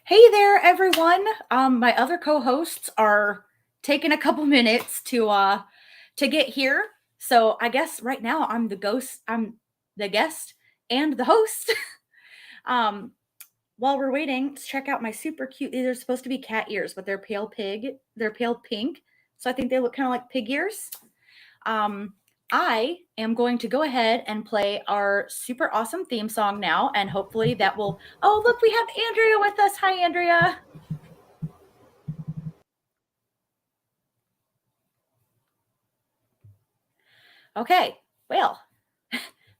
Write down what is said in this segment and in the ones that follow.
Hey there, everyone. My other co-hosts are taking a couple minutes to get here. So I guess right now I'm the guest and the host. um, while we're waiting, let's check out my super cute. These are supposed to be cat ears, but they're pale pink. So I think they look kind of like pig ears. Um, I am going to go ahead and play our super awesome theme song now, and hopefully that will. Oh, look, we have Andrea with us. Hi, Andrea. Okay, well,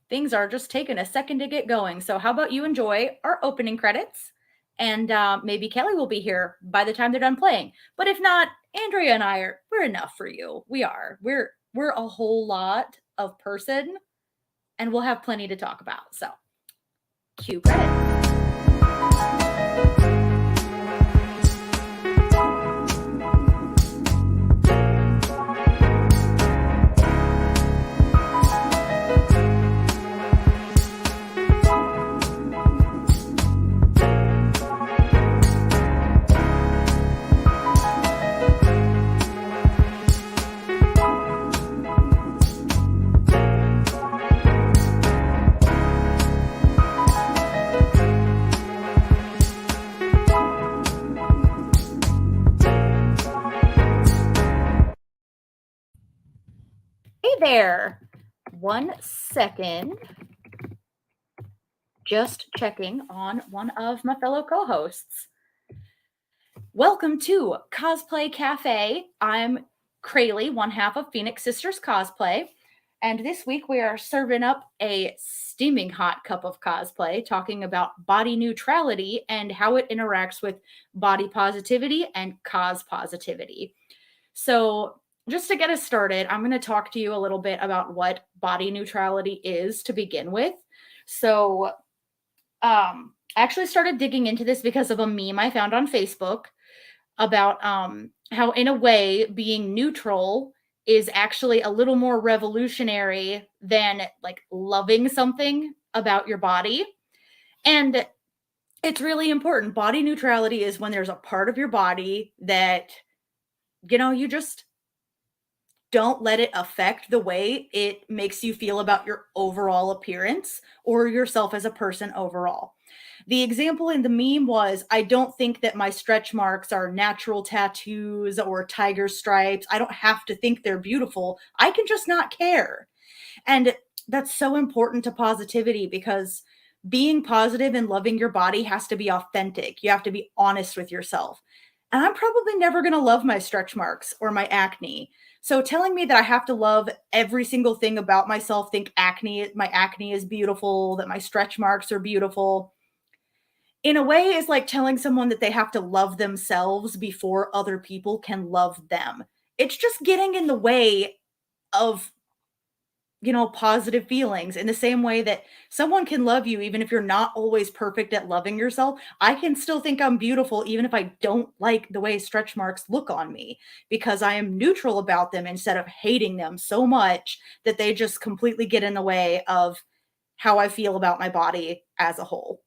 things are just taking a second to get going. So, how about you enjoy our opening credits? And maybe Kelly will be here by the time they're done playing. But if not, Andrea and we're enough for you. We are. We're a whole lot of person, and we'll have plenty to talk about. So, cue credits. Hey there. 1 second. Just checking on one of my fellow co hosts. Welcome to Cosplay Cafe. I'm Crayle, one half of Phoenix Sisters Cosplay. And this week we are serving up a steaming hot cup of cosplay, talking about body neutrality and how it interacts with body positivity and cospositivity. So, just to get us started, I'm going to talk to you a little bit about what body neutrality is to begin with. So, I actually started digging into this because of a meme I found on Facebook about how, in a way, being neutral is actually a little more revolutionary than like loving something about your body. And it's really important. Body neutrality is when there's a part of your body that, you just don't let it affect the way it makes you feel about your overall appearance or yourself as a person overall. The example in the meme was, I don't think that my stretch marks are natural tattoos or tiger stripes. I don't have to think they're beautiful. I can just not care. And that's so important to positivity because being positive and loving your body has to be authentic. You have to be honest with yourself. And I'm probably never going to love my stretch marks or my acne. So telling me that I have to love every single thing about myself, think my acne is beautiful, that my stretch marks are beautiful, in a way is like telling someone that they have to love themselves before other people can love them. It's just getting in the way of, positive feelings in the same way that someone can love you even if you're not always perfect at loving yourself. I can still think I'm beautiful even if I don't like the way stretch marks look on me because I am neutral about them instead of hating them so much that they just completely get in the way of how I feel about my body as a whole.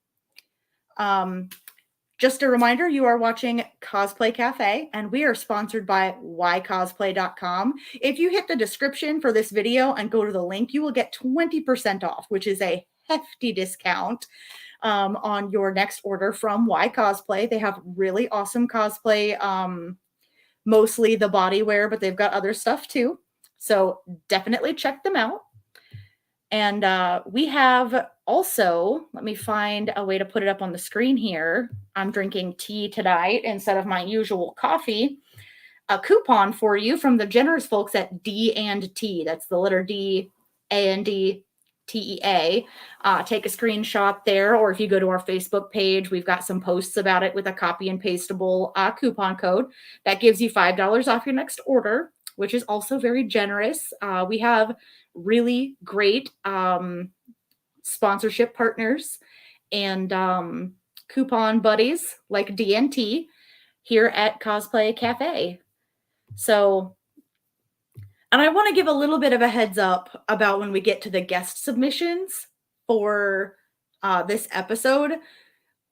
Um, just a reminder, you are watching Cosplay Cafe, and we are sponsored by whycosplay.com. If you hit the description for this video and go to the link, you will get 20% off, which is a hefty discount on your next order from Why Cosplay. They have really awesome cosplay, mostly the body wear, but they've got other stuff too. So definitely check them out. And we have also, let me find a way to put it up on the screen here. I'm drinking tea tonight instead of my usual coffee. A coupon for you from the generous folks at D&T. That's the letter D, A-N-D, TEA. Take a screenshot there, or if you go to our Facebook page, we've got some posts about it with a copy and pastable coupon code that gives you $5 off your next order, which is also very generous. We have really great sponsorship partners and coupon buddies like D&T here at Cosplay Cafe. So, and I want to give a little bit of a heads up about when we get to the guest submissions for this episode.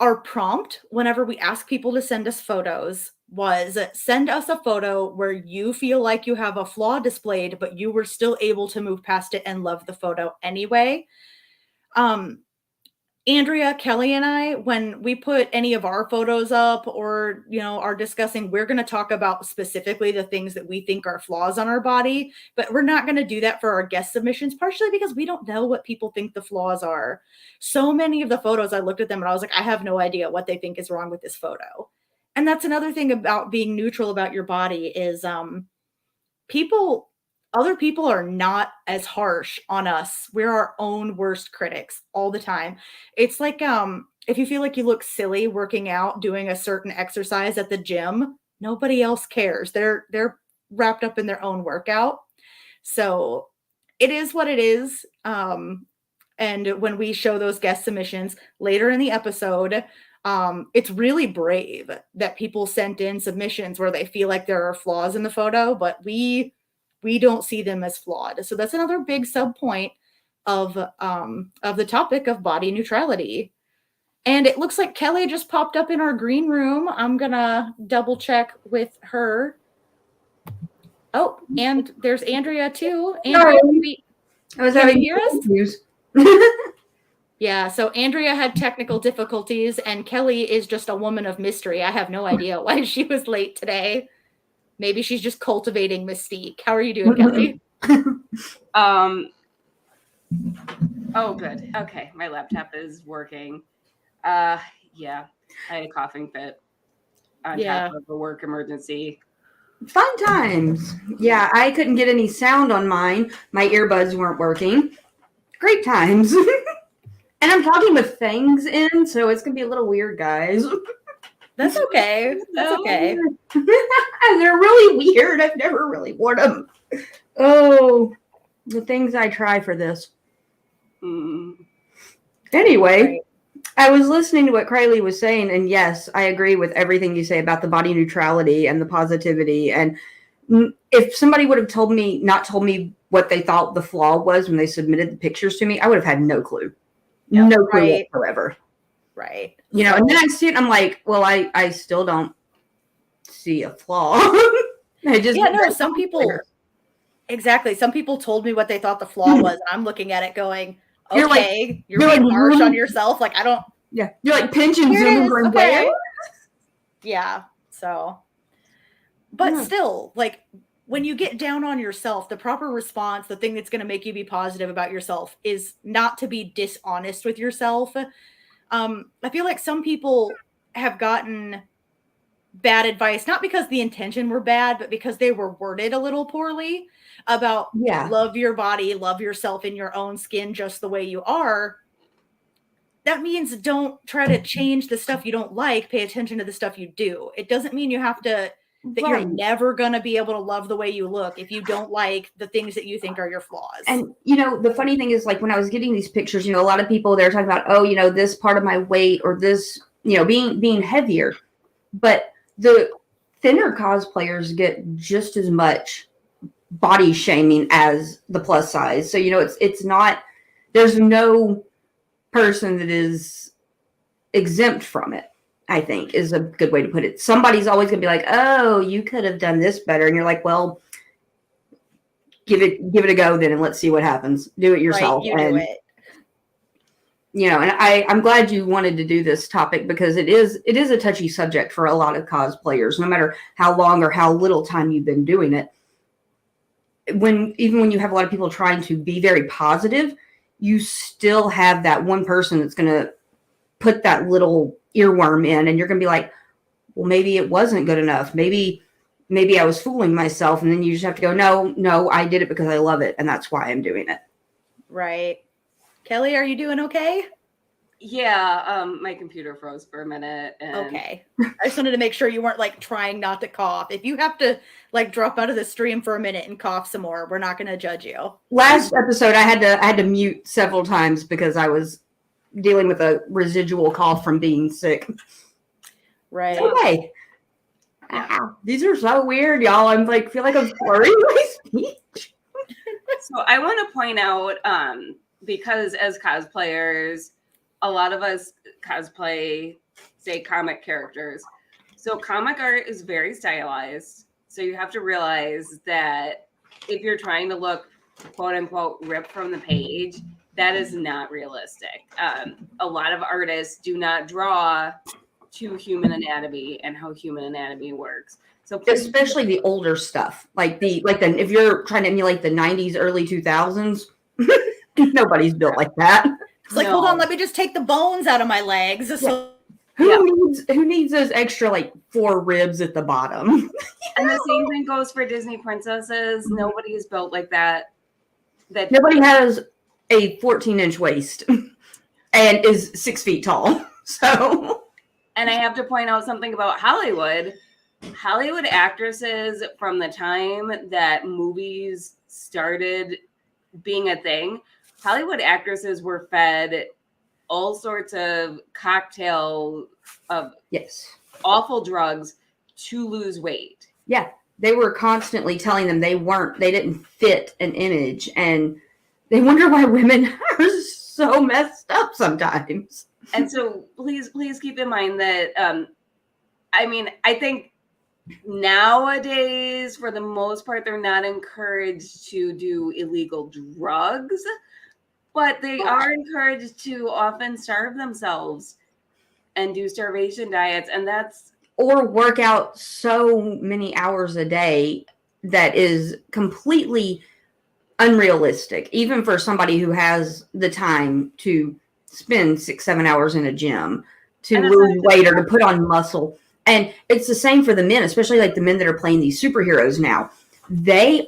our prompt whenever we ask people to send us photos was send us a photo where you feel like you have a flaw displayed, but you were still able to move past it and love the photo anyway. Andrea, Kelly, and I, when we put any of our photos up or, are discussing, we're going to talk about specifically the things that we think are flaws on our body, but we're not going to do that for our guest submissions, partially because we don't know what people think the flaws are. So many of the photos, I looked at them and I was like, I have no idea what they think is wrong with this photo. And that's another thing about being neutral about your body is other people are not as harsh on us. We're our own worst critics all the time. It's like if you feel like you look silly working out, doing a certain exercise at the gym, nobody else cares. They're wrapped up in their own workout. So it is what it is. And when we show those guest submissions later in the episode, it's really brave that people sent in submissions where they feel like there are flaws in the photo, but we don't see them as flawed. So that's another big sub point of the topic of body neutrality. And it looks like Kelly just popped up in our green room. I'm gonna double check with her. Oh, and there's Andrea too. Andrea, I was having hear us? Yeah, so Andrea had technical difficulties and Kelly is just a woman of mystery. I have no idea why she was late today. Maybe she's just cultivating mystique. How are you doing, Kelly? Oh, good. Okay, my laptop is working. Yeah, I had a coughing fit on top of a work emergency. Fun times. Yeah, I couldn't get any sound on mine. My earbuds weren't working. Great times. And I'm talking with things in, so it's going to be a little weird, guys. That's okay. That's okay. They're really weird. I've never really worn them. Oh, the things I try for this. Anyway, right. I was listening to what Crayle was saying, and yes, I agree with everything you say about the body neutrality and the positivity. And if somebody would have not told me what they thought the flaw was when they submitted the pictures to me, I would have had no clue. No clue whatsoever. Right. And then I see it, I'm like, well, I still don't see a flaw. Some people, exactly. Some people told me what they thought the flaw was, and I'm looking at it going, okay, you're being harsh on yourself. Like, I don't. Yeah. You're like pinching zoom and okay. Yeah. So, but still, like, when you get down on yourself, the proper response, the thing that's going to make you be positive about yourself is not to be dishonest with yourself. I feel like some people have gotten bad advice, not because the intention were bad, but because they were worded a little poorly about love your body, love yourself in your own skin just the way you are. That means don't try to change the stuff you don't like. Pay attention to the stuff you do. It doesn't mean you have to, that you're never going to be able to love the way you look if you don't like the things that you think are your flaws. And, the funny thing is, like, when I was getting these pictures, a lot of people, they're talking about, this part of my weight or this, being heavier. But the thinner cosplayers get just as much body shaming as the plus size. So, it's not, there's no person that is exempt from it, I think is a good way to put it. Somebody's always going to be like, oh, you could have done this better. And you're like, well, give it a go then, and let's see what happens. Do it yourself. Right, do it. And I'm glad you wanted to do this topic because it is a touchy subject for a lot of cosplayers, no matter how long or how little time you've been doing it. Even when you have a lot of people trying to be very positive, you still have that one person that's going to put that little earworm in, and you're going to be like, well, maybe it wasn't good enough. Maybe I was fooling myself. And then you just have to go, no, I did it because I love it. And that's why I'm doing it. Right. Kelly, are you doing okay? Yeah. My computer froze for a minute. Okay. I just wanted to make sure you weren't like trying not to cough. If you have to like drop out of the stream for a minute and cough some more, we're not going to judge you. Last episode, I had to mute several times because I was dealing with a residual cough from being sick. Right. Okay. Yeah. These are so weird, y'all. I'm like, feel like I'm slurring my speech. So I want to point out, because as cosplayers, a lot of us cosplay say, comic characters. So comic art is very stylized. So you have to realize that if you're trying to look, quote unquote, ripped from the page, that is not realistic. A lot of artists do not draw to human anatomy and how human anatomy works. So especially the older stuff, like the if you're trying to emulate the 90s, early 2000s, nobody's built like that. It's like, hold on, let me just take the bones out of my legs. Yeah. So, Who needs those extra like 4 ribs at the bottom? And the same thing goes for Disney princesses. Nobody is built like that. Nobody has a 14-inch waist and is 6 feet tall. So, and I have to point out something about Hollywood. Hollywood actresses, from the time that movies started being a thing, Hollywood actresses were fed all sorts of cocktail of awful drugs to lose weight. Yeah, they were constantly telling them they didn't fit an image, and they wonder why women are so messed up sometimes. And so please keep in mind that, I think nowadays, for the most part, they're not encouraged to do illegal drugs, but they are encouraged to often starve themselves and do starvation diets. And or work out so many hours a day that is completely unrealistic, even for somebody who has the time to spend 6-7 hours in a gym to lose weight or to put on muscle. And it's the same for the men, especially like the men that are playing these superheroes now. They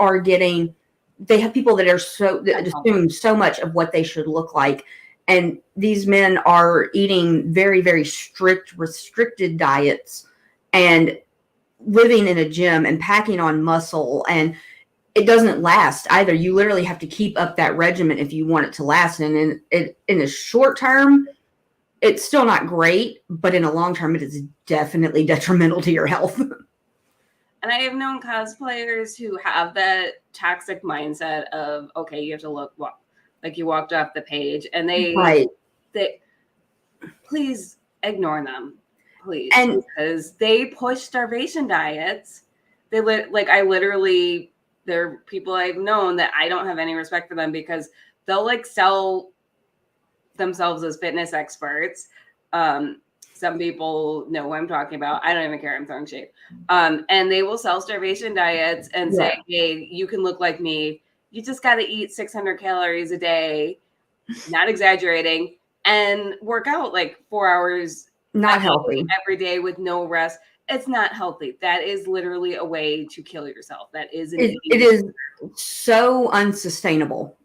have people that assume so much of what they should look like. And these men are eating very, very strict, restricted diets and living in a gym and packing on muscle. And it doesn't last either. You literally have to keep up that regimen if you want it to last. And in the short term, it's still not great, but in a long term, it is definitely detrimental to your health. And I have known cosplayers who have that toxic mindset of, okay, you have to look like you walked off the page, and they please ignore them, please, because they push starvation diets. There are people I've known that I don't have any respect for them because they'll like sell themselves as fitness experts. Some people know what I'm talking about. I don't even care. I'm throwing shade. And they will sell starvation diets and say, hey, you can look like me. You just got to eat 600 calories a day, not exaggerating, and work out like 4 hours. Not healthy. Every day with no rest. It's not healthy. That is literally a way to kill yourself. That is it is so unsustainable,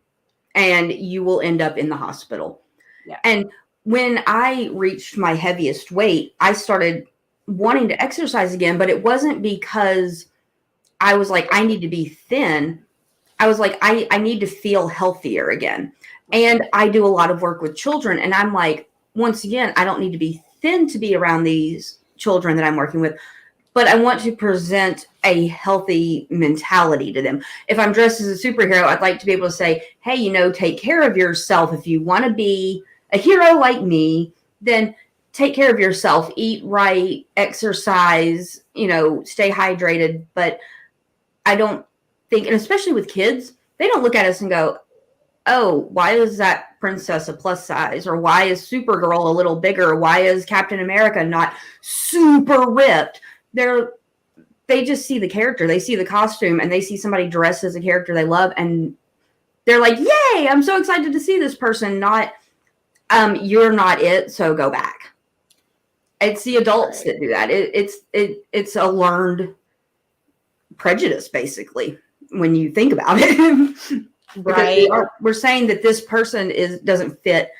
and you will end up in the hospital. Yeah. And when I reached my heaviest weight, I started wanting to exercise again, but it wasn't because I was like, I need to be thin. I was like, I need to feel healthier again. And I do a lot of work with children. And I'm like, once again, I don't need to be thin to be around these children that I'm working with, but I want to present a healthy mentality to them. If I'm dressed as a superhero, I'd like to be able to say, hey, take care of yourself. If you want to be a hero like me, then take care of yourself, eat right, exercise, stay hydrated. But I don't think, and especially with kids, they don't look at us and go, oh, why is that princess a plus size? Or why is Supergirl a little bigger? Why is Captain America not super ripped? They just see the character. They see the costume and they see somebody dressed as a character they love. And they're like, yay, I'm so excited to see this person. Not, you're not it, so go back. It's the adults that do that. It's a learned prejudice, basically, when you think about it. Right. We're saying that this person doesn't fit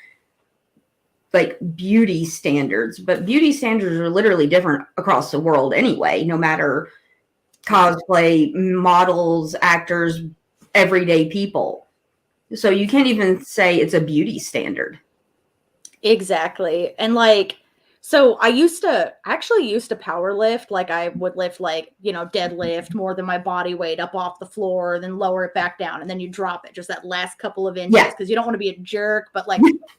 like beauty standards, but beauty standards are literally different across the world anyway, no matter cosplay, models, actors, everyday people. So you can't even say it's a beauty standard. Exactly. And so I used to power lift. Like I would lift deadlift more than my body weight up off the floor, then lower it back down. And then you drop it just that last couple of inches because you don't want to be a jerk, but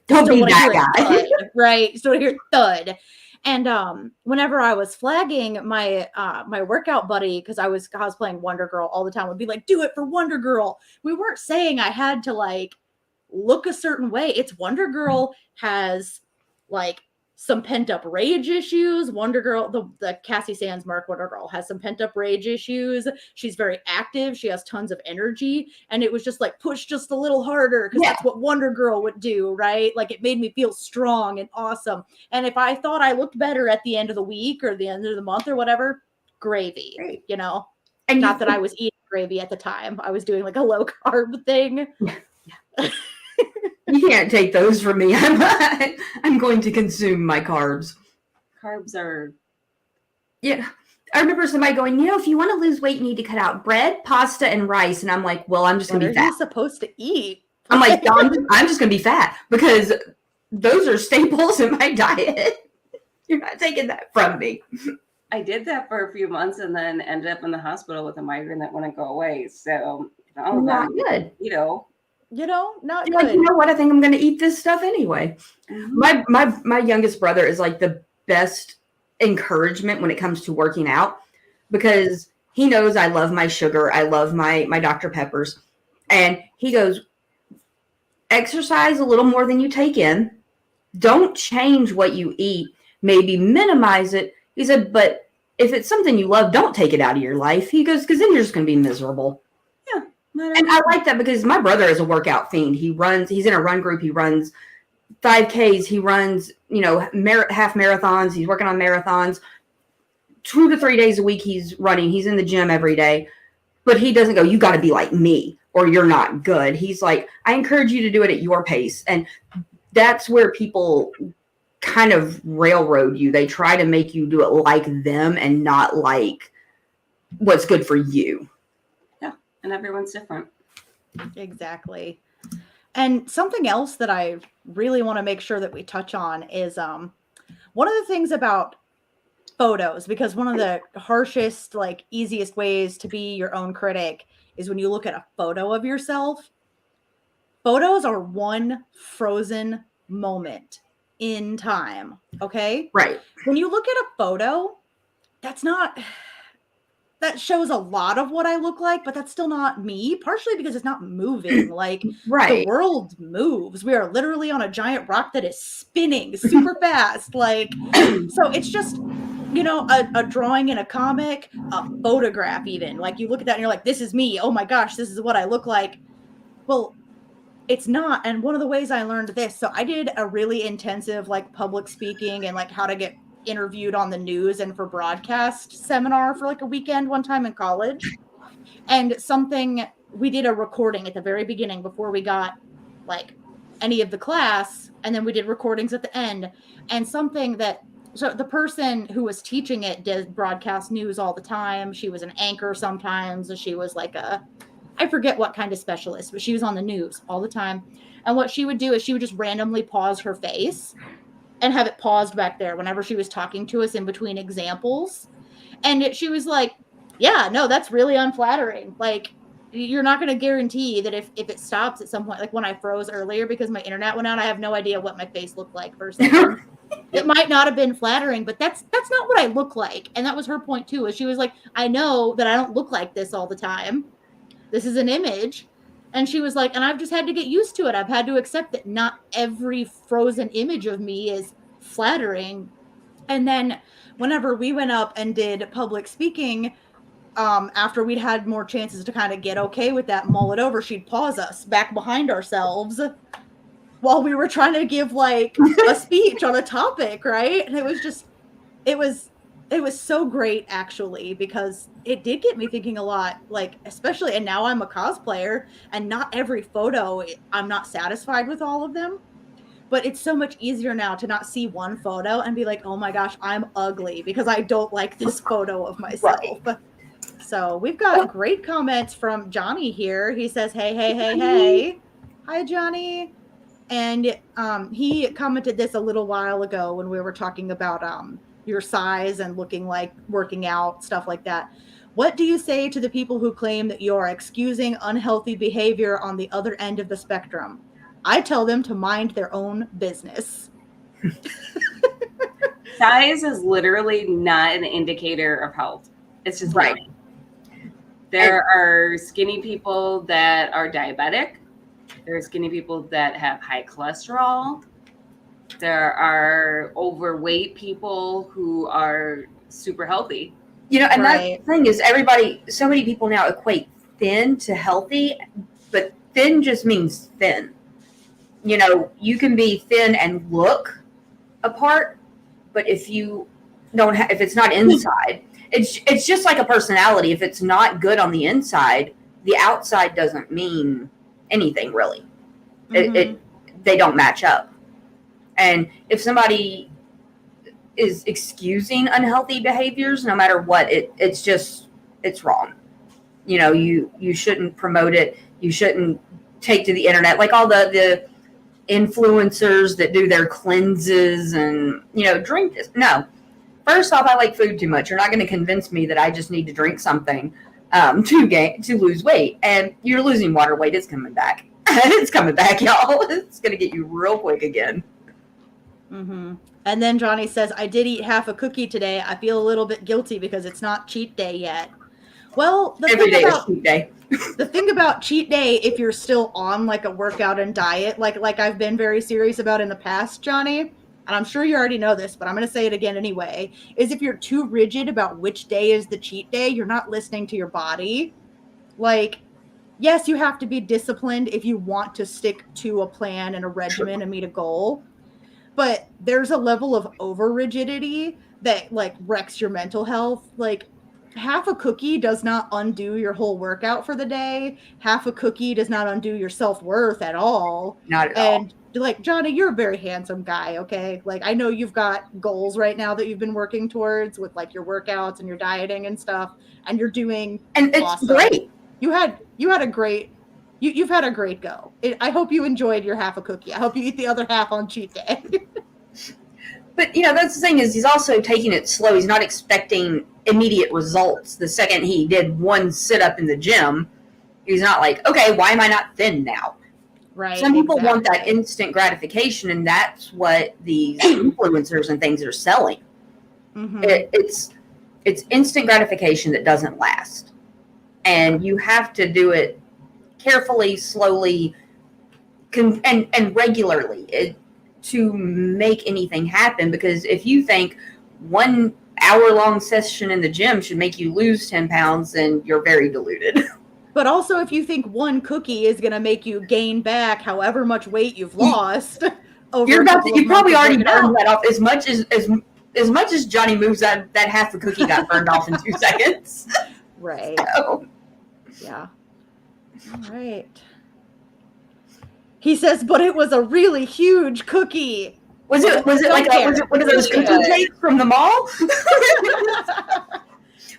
don't be that guy. Thud, right? So hear thud. And whenever I was flagging my my workout buddy, because I was cosplaying Wonder Girl all the time, would be like, do it for Wonder Girl. We weren't saying I had to like look a certain way. It's Wonder Girl has like some pent-up rage issues. Wonder Girl, the Cassie Sands Mark Wonder Girl has some pent-up rage issues. She's very active. She has tons of energy. And it was just like, push just a little harder because that's what Wonder Girl would do, right? Like it made me feel strong and awesome. And if I thought I looked better at the end of the week or the end of the month or whatever, gravy, you know? And not that I was eating gravy at the time. I was doing like a low carb thing. You can't take those from me. I'm going to consume my carbs. Carbs are... Yeah. I remember somebody going, you know, if you want to lose weight, you need to cut out bread, pasta, and rice. And I'm like, well, I'm just going to be fat. What are you supposed to eat? I'm like, I'm just going to be fat because those are staples in my diet. You're not taking that from me. I did that for a few months and then ended up in the hospital with a migraine that wouldn't go away. So, not good. Not good. Like, you know what? I think I'm going to eat this stuff anyway. Mm-hmm. My youngest brother is like the best encouragement when it comes to working out because he knows I love my sugar. I love my Dr. Peppers. And he goes, exercise a little more than you take in. Don't change what you eat. Maybe minimize it. He said, but if it's something you love, don't take it out of your life. He goes, because then you're just going to be miserable. Yeah. And I like that because my brother is a workout fiend. He's in a run group. He runs 5Ks. He runs, half marathons. He's working on marathons. 2 to 3 days a week he's running. He's in the gym every day. But he doesn't go, you got to be like me or you're not good. He's like, I encourage you to do it at your pace. And that's where people kind of railroad you. They try to make you do it like them and not like what's good for you. Yeah. And everyone's different. Exactly. And something else that I really want to make sure that we touch on is one of the things about photos, because one of the harshest, like easiest ways to be your own critic is when you look at a photo of yourself. Photos are one frozen moment in time. Okay. Right. When you look at a photo, that shows a lot of what I look like, but that's still not me, partially because it's not moving. Like the world moves. We are literally on a giant rock that is spinning super fast. Like, so it's just, a drawing in a comic, a photograph even. Like you look at that and you're like, this is me. Oh my gosh, this is what I look like. Well, it's not. And one of the ways I learned this, so I did a really intensive like public speaking and like how to get interviewed on the news and for broadcast seminar for like a weekend one time in college. And we did a recording at the very beginning before we got like any of the class. And then we did recordings at the end. And so the person who was teaching it did broadcast news all the time. She was an anchor sometimes. She was like I forget what kind of specialist, but she was on the news all the time. And what she would do is she would just randomly pause her face and have it paused back there whenever she was talking to us in between examples. And she was like, yeah, no, that's really unflattering. Like, you're not going to guarantee that if it stops at some point, like when I froze earlier because my internet went out, I have no idea what my face looked like for a second. It might not have been flattering, but that's not what I look like. And that was her point too, is she was like, I know that I don't look like this all the time. This is an image. And she was like, and I've just had to get used to it. I've had to accept that not every frozen image of me is flattering. And then whenever we went up and did public speaking, after we'd had more chances to kind of get okay with that, mull it over, she'd pause us back behind ourselves while we were trying to give like a speech on a topic, right? And it was so great actually, because it did get me thinking a lot, like, especially, and now I'm a cosplayer and not every photo, I'm not satisfied with all of them, but it's so much easier now to not see one photo and be like, oh my gosh, I'm ugly because I don't like this photo of myself. Right. So we've got great comments from Johnny here. He says, hey. Hi, Johnny. And he commented this a little while ago when we were talking about your size and looking like working out, stuff like that. What do you say to the people who claim that you're excusing unhealthy behavior on the other end of the spectrum? I tell them to mind their own business. size is literally not an indicator of health. It's just Right. not. There are skinny people that are diabetic. There are skinny people that have high cholesterol. There are overweight people who are super healthy. You know, and Right. that thing is so many people now equate thin to healthy, but thin just means thin. You know, you can be thin and look apart, but if you don't if it's not inside, it's just like a personality. If it's not good on the inside, the outside doesn't mean anything really. They don't match up. And if somebody is excusing unhealthy behaviors, no matter what, it's wrong. You know, you shouldn't promote it. You shouldn't take to the internet like all the influencers that do their cleanses and, you know, drink this. No. First off, I like food too much. You're not going to convince me that I just need to drink something to lose weight. And you're losing water weight. It's coming back. It's coming back, y'all. It's going to get you real quick again. Mm-hmm. And then Johnny says, I did eat half a cookie today. I feel a little bit guilty because it's not cheat day yet. Well, Every day is cheat day. The thing about cheat day, if you're still on like a workout and diet, like I've been very serious about in the past, Johnny, and I'm sure you already know this, but I'm going to say it again anyway, is if you're too rigid about which day is the cheat day, you're not listening to your body. Like, yes, you have to be disciplined if you want to stick to a plan and a regimen and meet a goal. But there's a level of over rigidity that like wrecks your mental health. Like, half a cookie does not undo your whole workout for the day. Half a cookie does not undo your self-worth at all. Not at all. And like, Johnny, you're a very handsome guy, okay? Like, I know you've got goals right now that you've been working towards with like your workouts and your dieting and stuff, and you're doing and it's awesome. Great. You've had a great go. I hope you enjoyed your half a cookie. I hope you eat the other half on cheat day. But, you know, that's the thing is he's also taking it slow. He's not expecting immediate results. The second he did one sit-up in the gym, he's not like, okay, why am I not thin now? Right. Some people want that instant gratification, and that's what these influencers and things are selling. Mm-hmm. It's instant gratification that doesn't last. And you have to do it carefully, slowly, and regularly to make anything happen. Because if you think 1 hour-long session in the gym should make you lose 10 pounds, then you're very deluded. But also, if you think one cookie is going to make you gain back however much weight you've lost, you probably already burned that off as much as Johnny moves that half a cookie got burned off in 2 seconds. Right. So. Yeah. All right. He says, but it was a really huge cookie. Was it like one of those cookie cakes from the mall?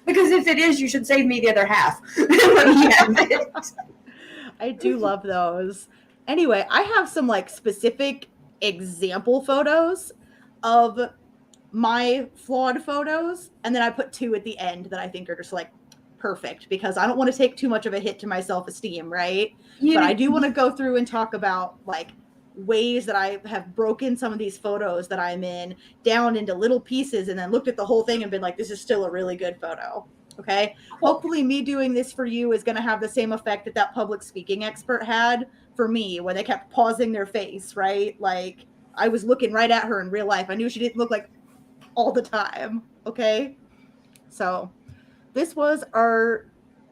Because if it is, you should save me the other half. Let me have it. I do love those. Anyway, I have some like specific example photos of my flawed photos, and then I put 2 at the end that I think are just like perfect because I don't want to take too much of a hit to my self-esteem, right? But I do want to go through and talk about like ways that I have broken some of these photos that I'm in down into little pieces and then looked at the whole thing and been like, this is still a really good photo. Okay. Hopefully me doing this for you is going to have the same effect that public speaking expert had for me when they kept pausing their face, right? Like I was looking right at her in real life. I knew she didn't look like all the time. Okay. So this was our,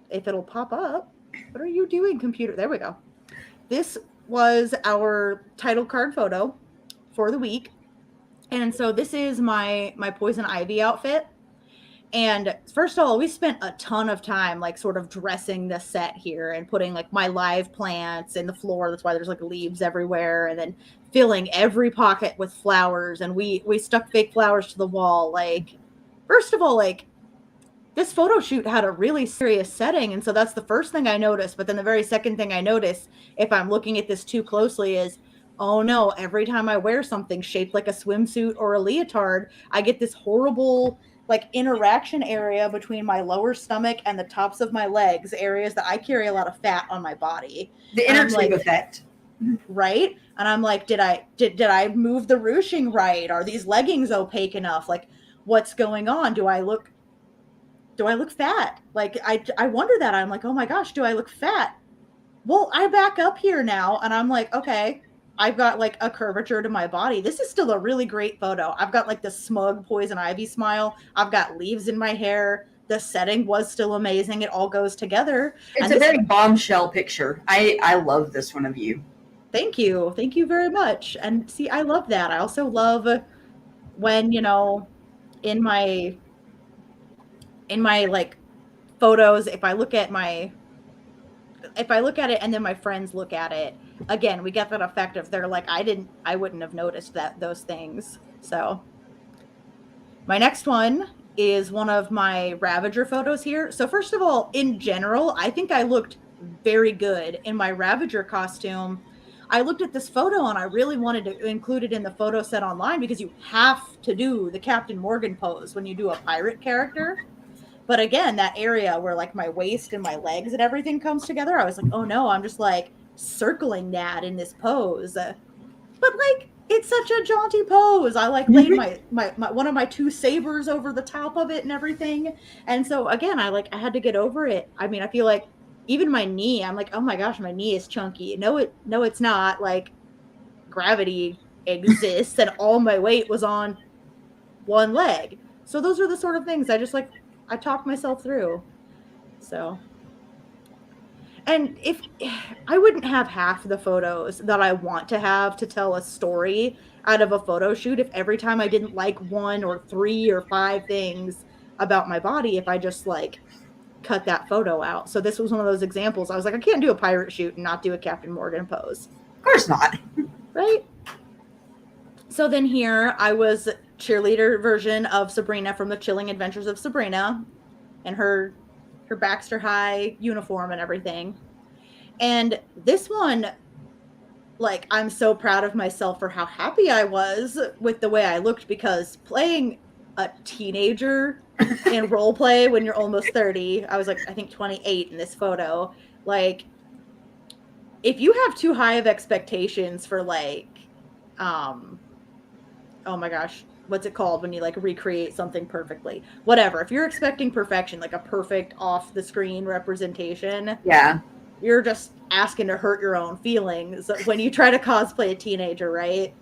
if it'll pop up, what are you doing, computer? There we go. This was our title card photo for the week. And so this is my Poison Ivy outfit. And first of all, we spent a ton of time like sort of dressing the set here and putting like my live plants in the floor. That's why there's like leaves everywhere. And then filling every pocket with flowers. And we stuck fake flowers to the wall. Like, first of all, like this photo shoot had a really serious setting. And so that's the first thing I noticed. But then the very second thing I noticed, if I'm looking at this too closely, is, oh no, every time I wear something shaped like a swimsuit or a leotard, I get this horrible like interaction area between my lower stomach and the tops of my legs, areas that I carry a lot of fat on my body. The inner tube effect. right? And I'm like, did I move the ruching right? Are these leggings opaque enough? Like, what's going on? Do I look fat? Like, I wonder that. I'm like, oh my gosh, do I look fat? Well, I back up here now and I'm like, okay, I've got like a curvature to my body. This is still a really great photo. I've got like the smug poison ivy smile. I've got leaves in my hair. The setting was still amazing. It all goes together. It's a very bombshell picture. I love this one of you. Thank you. Thank you very much. And see, I love that. I also love when, in my like photos, if I look at it and then my friends look at it, again, we get that effect of they're like, I wouldn't have noticed those things. So my next one is one of my Ravager photos here. So first of all, in general, I think I looked very good in my Ravager costume. I looked at this photo and I really wanted to include it in the photo set online because you have to do the Captain Morgan pose when you do a pirate character. But again, that area where like my waist and my legs and everything comes together, I was like, oh no, I'm just like circling that in this pose. But like, it's such a jaunty pose. I like laid my one of my two sabers over the top of it and everything. And so again, I had to get over it. I mean, I feel like even my knee, I'm like, oh my gosh, my knee is chunky. No, it's not. Like, gravity exists and all my weight was on one leg. So those are the sort of things I talked myself through. So, and if I wouldn't have half the photos that I want to have to tell a story out of a photo shoot, if every time I didn't like 1 or 3 or 5 things about my body, if I just like cut that photo out. So this was one of those examples. I was like, I can't do a pirate shoot and not do a Captain Morgan pose. Of course not. Right? So then here I was cheerleader version of Sabrina from the Chilling Adventures of Sabrina and her Baxter High uniform and everything. And this one, like, I'm so proud of myself for how happy I was with the way I looked, because playing a teenager in role play when you're almost 30, I was like, I think 28 in this photo. Like, if you have too high of expectations for like, oh my gosh, what's it called when you like recreate something perfectly? Whatever. If you're expecting perfection, like a perfect off the screen representation, yeah, you're just asking to hurt your own feelings when you try to cosplay a teenager, right?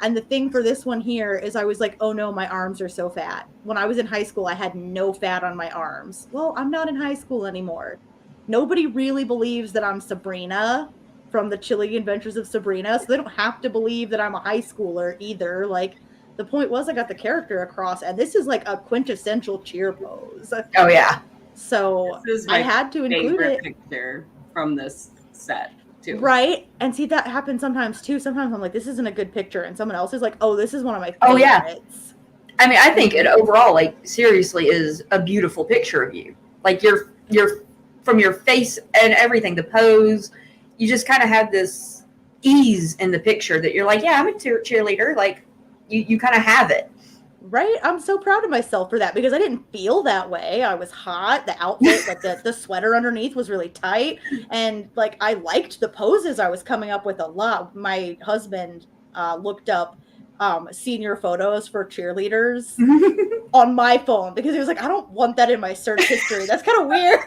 And the thing for this one here is I was like, oh no, my arms are so fat. When I was in high school, I had no fat on my arms. Well, I'm not in high school anymore. Nobody really believes that I'm Sabrina from the Chilling Adventures of Sabrina, so they don't have to believe that I'm a high schooler either. Like, the point was I got the character across, and this is like a quintessential cheer pose. Oh yeah. So I had to include it. Picture from this set too. Right. And see, that happens sometimes too. Sometimes I'm like, this isn't a good picture, and someone else is like, oh, this is one of my favorites. Oh yeah. I mean, I think it overall, like, seriously, is a beautiful picture of you. Like, you're from your face and everything, the pose, you just kind of have this ease in the picture that you're like, yeah, I'm a cheerleader. Like, you kind of have it. Right? I'm so proud of myself for that, because I didn't feel that way. I was hot. The outfit, like the sweater underneath was really tight. And like, I liked the poses I was coming up with a lot. My husband looked up senior photos for cheerleaders on my phone, because he was like, I don't want that in my search history. That's kind of weird.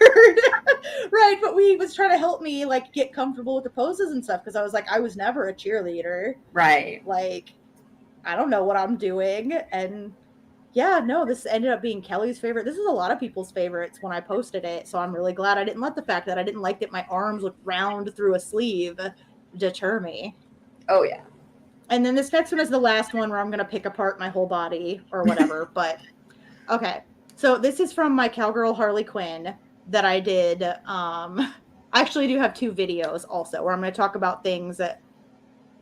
Right? But he was trying to help me like get comfortable with the poses and stuff, because I was like, I was never a cheerleader. Right. Like, I don't know what I'm doing. And yeah, no, this ended up being Kelly's favorite. This is a lot of people's favorites when I posted it. So I'm really glad I didn't let the fact that I didn't like that my arms looked round through a sleeve deter me. Oh yeah. And then this next one is the last one where I'm going to pick apart my whole body or whatever. But okay. So this is from my Cowgirl Harley Quinn that I did. I actually do have 2 videos also where I'm going to talk about things that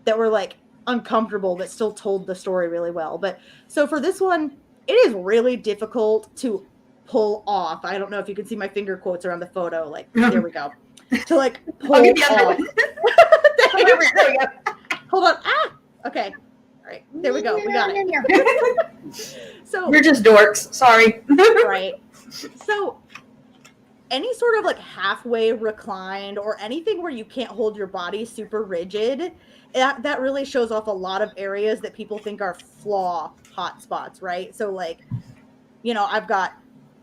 were like uncomfortable but still told the story really well. But so for this one, it is really difficult to pull off. I don't know if you can see my finger quotes around the photo. Like, there we go. To like pull off. There we go. Hold on. Okay. All right. There we go. We got it. So we're just dorks. Sorry. Right. So any sort of like halfway reclined or anything where you can't hold your body super rigid, that really shows off a lot of areas that people think are flaw hotspots, right? So like, I've got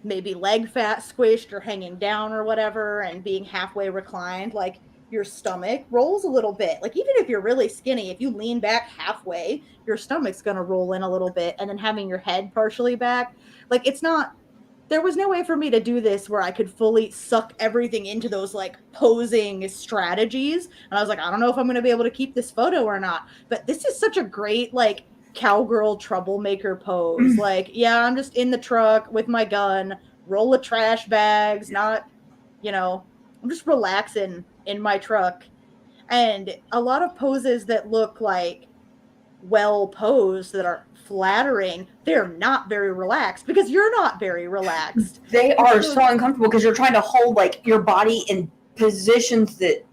maybe leg fat squished or hanging down or whatever, and being halfway reclined, like your stomach rolls a little bit. Like even if you're really skinny, if you lean back halfway, your stomach's going to roll in a little bit, and then having your head partially back, like there was no way for me to do this where I could fully suck everything into those like posing strategies. And I was like, I don't know if I'm going to be able to keep this photo or not. But this is such a great like cowgirl troublemaker pose. Like, yeah, I'm just in the truck with my gun, roll of trash bags, not, I'm just relaxing in my truck. And a lot of poses that look like well posed, that are flattering, they're not very relaxed because you're not very relaxed. They are so uncomfortable because you're trying to hold like your body in positions that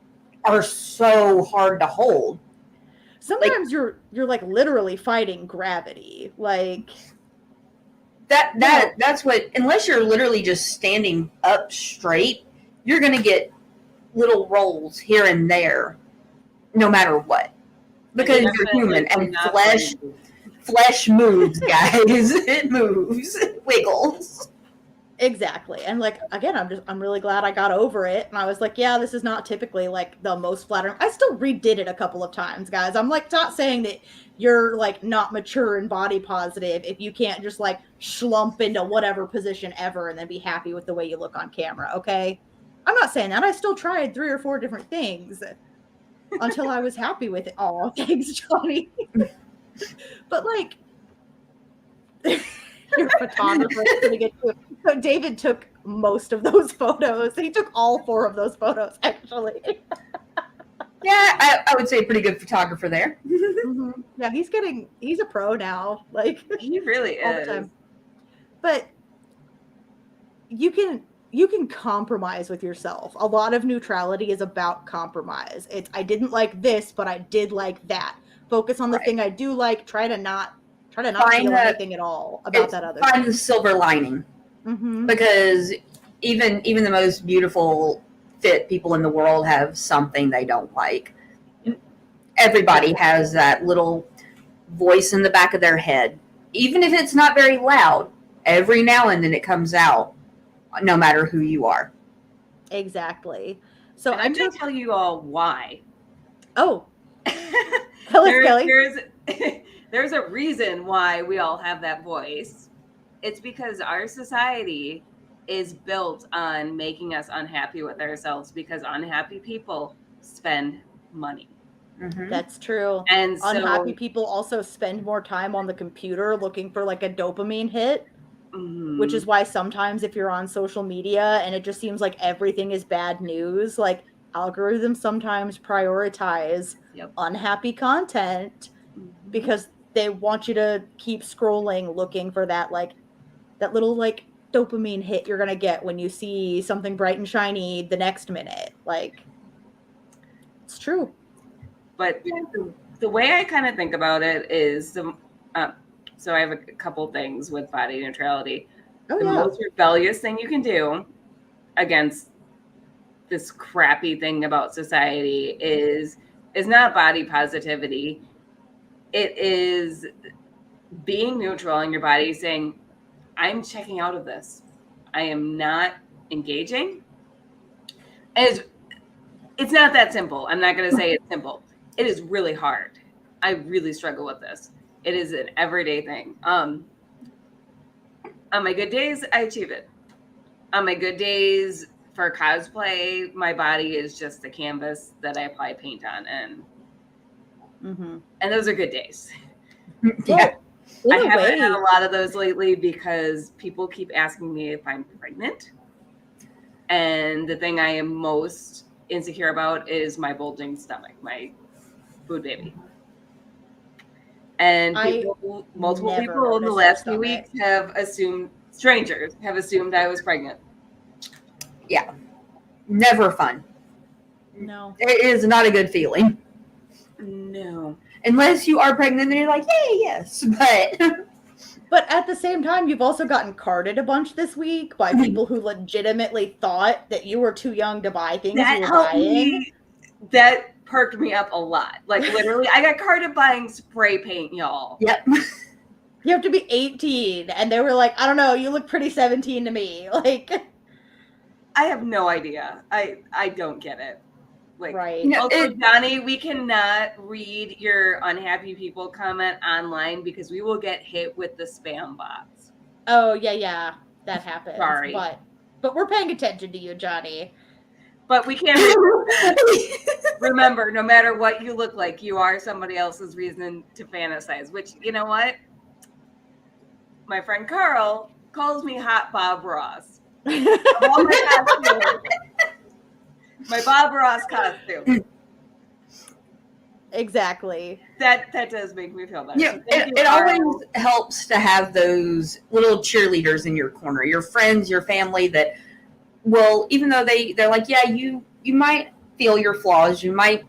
are so hard to hold. Sometimes you're like literally fighting gravity. Like that's what, unless you're literally just standing up straight, you're going to get little rolls here and there no matter what. Because you're human and flesh moves, guys. It moves. It wiggles. Exactly. And like, again, I'm really glad I got over it. And I was like, yeah, this is not typically like the most flattering. I still redid it a couple of times, guys. I'm like not saying that you're like not mature and body positive if you can't just like slump into whatever position ever and then be happy with the way you look on camera. Okay. I'm not saying that. I still tried 3 or 4 different things until I was happy with it. Oh, thanks, Johnny. But like, your photographer is going to get to it. So David took most of those photos. He took all 4 of those photos, actually. Yeah, I would say a pretty good photographer there. Mm-hmm. Yeah, he's a pro now. Like he really is. But you can compromise with yourself. A lot of neutrality is about compromise. It's I didn't like this, but I did like that. Focus on the thing I do like. Try to not feel anything at all about that other find thing. the silver lining. Mm-hmm. Because even the most beautiful fit people in the world have something they don't like. Everybody has that little voice in the back of their head. Even if it's not very loud, every now and then it comes out, no matter who you are. Exactly. So I'm going to tell you all why. Oh. Tell us, Kelly. There's a reason why we all have that voice. It's because our society is built on making us unhappy with ourselves, because unhappy people spend money. Mm-hmm. That's true. And so, unhappy people also spend more time on the computer looking for like a dopamine hit, which is why sometimes if you're on social media and it just seems like everything is bad news, like algorithms sometimes prioritize unhappy content because they want you to keep scrolling looking for that little like dopamine hit you're gonna get when you see something bright and shiny the next minute. Like, it's true. But the way I kind of think about it is so I have a couple things with body neutrality. The most rebellious thing you can do against this crappy thing about society is not body positivity. It is being neutral in your body, saying, I'm checking out of this. I am not engaging. And it's not that simple. I'm not going to say it's simple. It is really hard. I really struggle with this. It is an everyday thing. On my good days, I achieve it. On my good days for cosplay, my body is just a canvas that I apply paint on, and those are good days. Yeah. I haven't had a lot of those lately because people keep asking me if I'm pregnant. And the thing I am most insecure about is my bulging stomach, my food baby. And multiple people in the last few weeks have assumed, strangers have assumed I was pregnant. Yeah. Never fun. No. It is not a good feeling. No. Unless you are pregnant and you're like, yay, yes. But But at the same time, you've also gotten carded a bunch this week by people who legitimately thought that you were too young to buy things That you were helped buying. me. That perked me up a lot. Like literally, I got carded buying spray paint, y'all. Yep. You have to be 18, and they were like, I don't know, you look pretty 17 to me. Like, I have no idea. I don't get it. Like, right. You know, also, Johnny, we cannot read your unhappy people comment online because we will get hit with the spam bots. Oh, yeah, that happens. Sorry. But we're paying attention to you, Johnny. But we can't remember, no matter what you look like, you are somebody else's reason to fantasize, which, you know what? My friend Carl calls me Hot Bob Ross. All my costumes. My Bob Ross costume. Exactly. That does make me feel better. Yeah, So thank you, it Carl. always helps to have those little cheerleaders in your corner, your friends, your family that will, even though they're like, yeah, you might feel your flaws, you might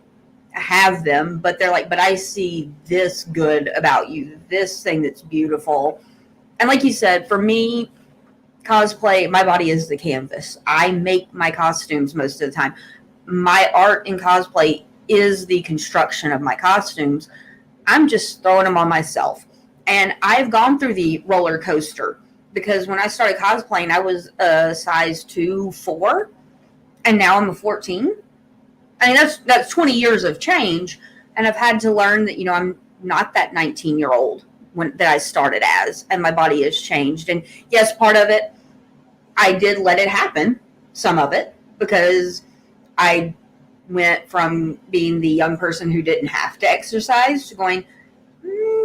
have them, but they're like, but I see this good about you, this thing that's beautiful. And like you said, for me, cosplay, my body is the canvas. I make my costumes most of the time. My art in cosplay is the construction of my costumes. I'm just throwing them on myself. And I've gone through the roller coaster because when I started cosplaying, I was a size 2-4, and now I'm a 14. I mean, that's 20 years of change, and I've had to learn that, I'm not that 19-year-old that I started as, and my body has changed. And yes, part of it, I did let it happen, some of it, because I went from being the young person who didn't have to exercise to going,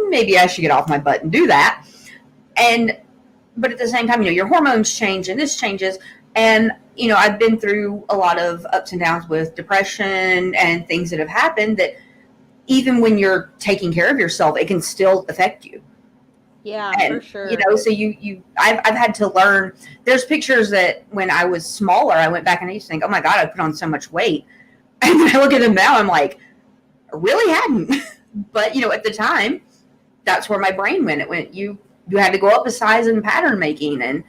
maybe I should get off my butt and do that. But at the same time, your hormones change and this changes. And, I've been through a lot of ups and downs with depression and things that have happened that even when you're taking care of yourself, it can still affect you. Yeah, And, for sure. So I've had to learn. There's pictures that when I was smaller, I went back and I used to think, oh my God, I put on so much weight. And when I look at them now, I'm like, I really hadn't. But, at the time, that's where my brain went. It went, you had to go up a size in pattern making and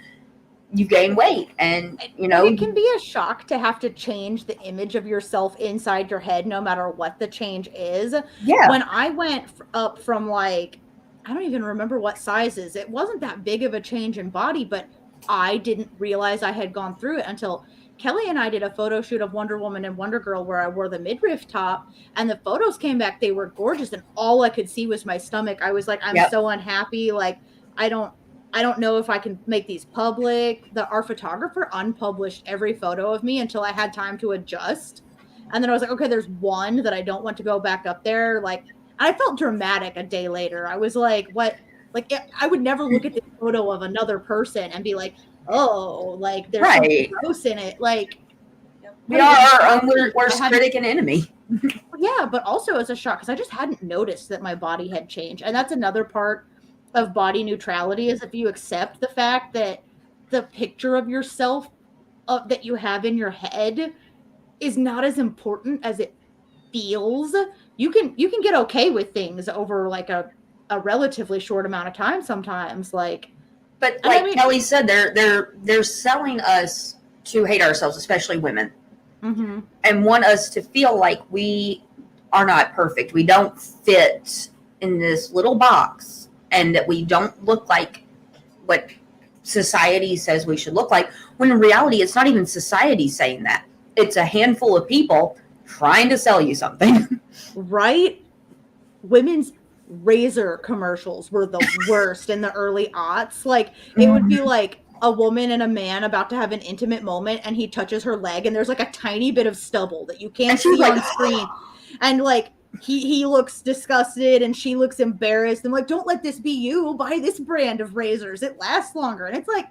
you gain weight. And, it can be a shock to have to change the image of yourself inside your head, no matter what the change is. Yeah. When I went up from I don't even remember what sizes, it wasn't that big of a change in body, but I didn't realize I had gone through it until Kelly and I did a photo shoot of Wonder Woman and Wonder Girl where I wore the midriff top, and the photos came back. They were gorgeous, and all I could see was my stomach. I was like, I'm so unhappy. Like, I don't know if I can make these public. Our photographer unpublished every photo of me until I had time to adjust. And then I was like, okay, there's one that I don't want to go back up there. Like, I felt dramatic a day later. I was like, what? Like, I would never look at this photo of another person and be like, oh, like there's something gross in it. Like, we are our own worst critic and enemy. Yeah, but also as a shock, because I just hadn't noticed that my body had changed. And that's another part of body neutrality, is if you accept the fact that the picture of yourself that you have in your head is not as important as it feels. You can get okay with things over like a relatively short amount of time sometimes. But like Kelly said, they're selling us to hate ourselves, especially women, and want us to feel like we are not perfect. We don't fit in this little box, and that we don't look like what society says we should look like, when in reality, it's not even society saying that. It's a handful of people trying to sell you something. Right? Women's razor commercials were the worst in the early aughts. Like, it would be like a woman and a man about to have an intimate moment, and he touches her leg, and there's like a tiny bit of stubble that you can't see on screen. And like, he looks disgusted and she looks embarrassed. I'm like, don't let this be you. Buy this brand of razors. It lasts longer. And it's like,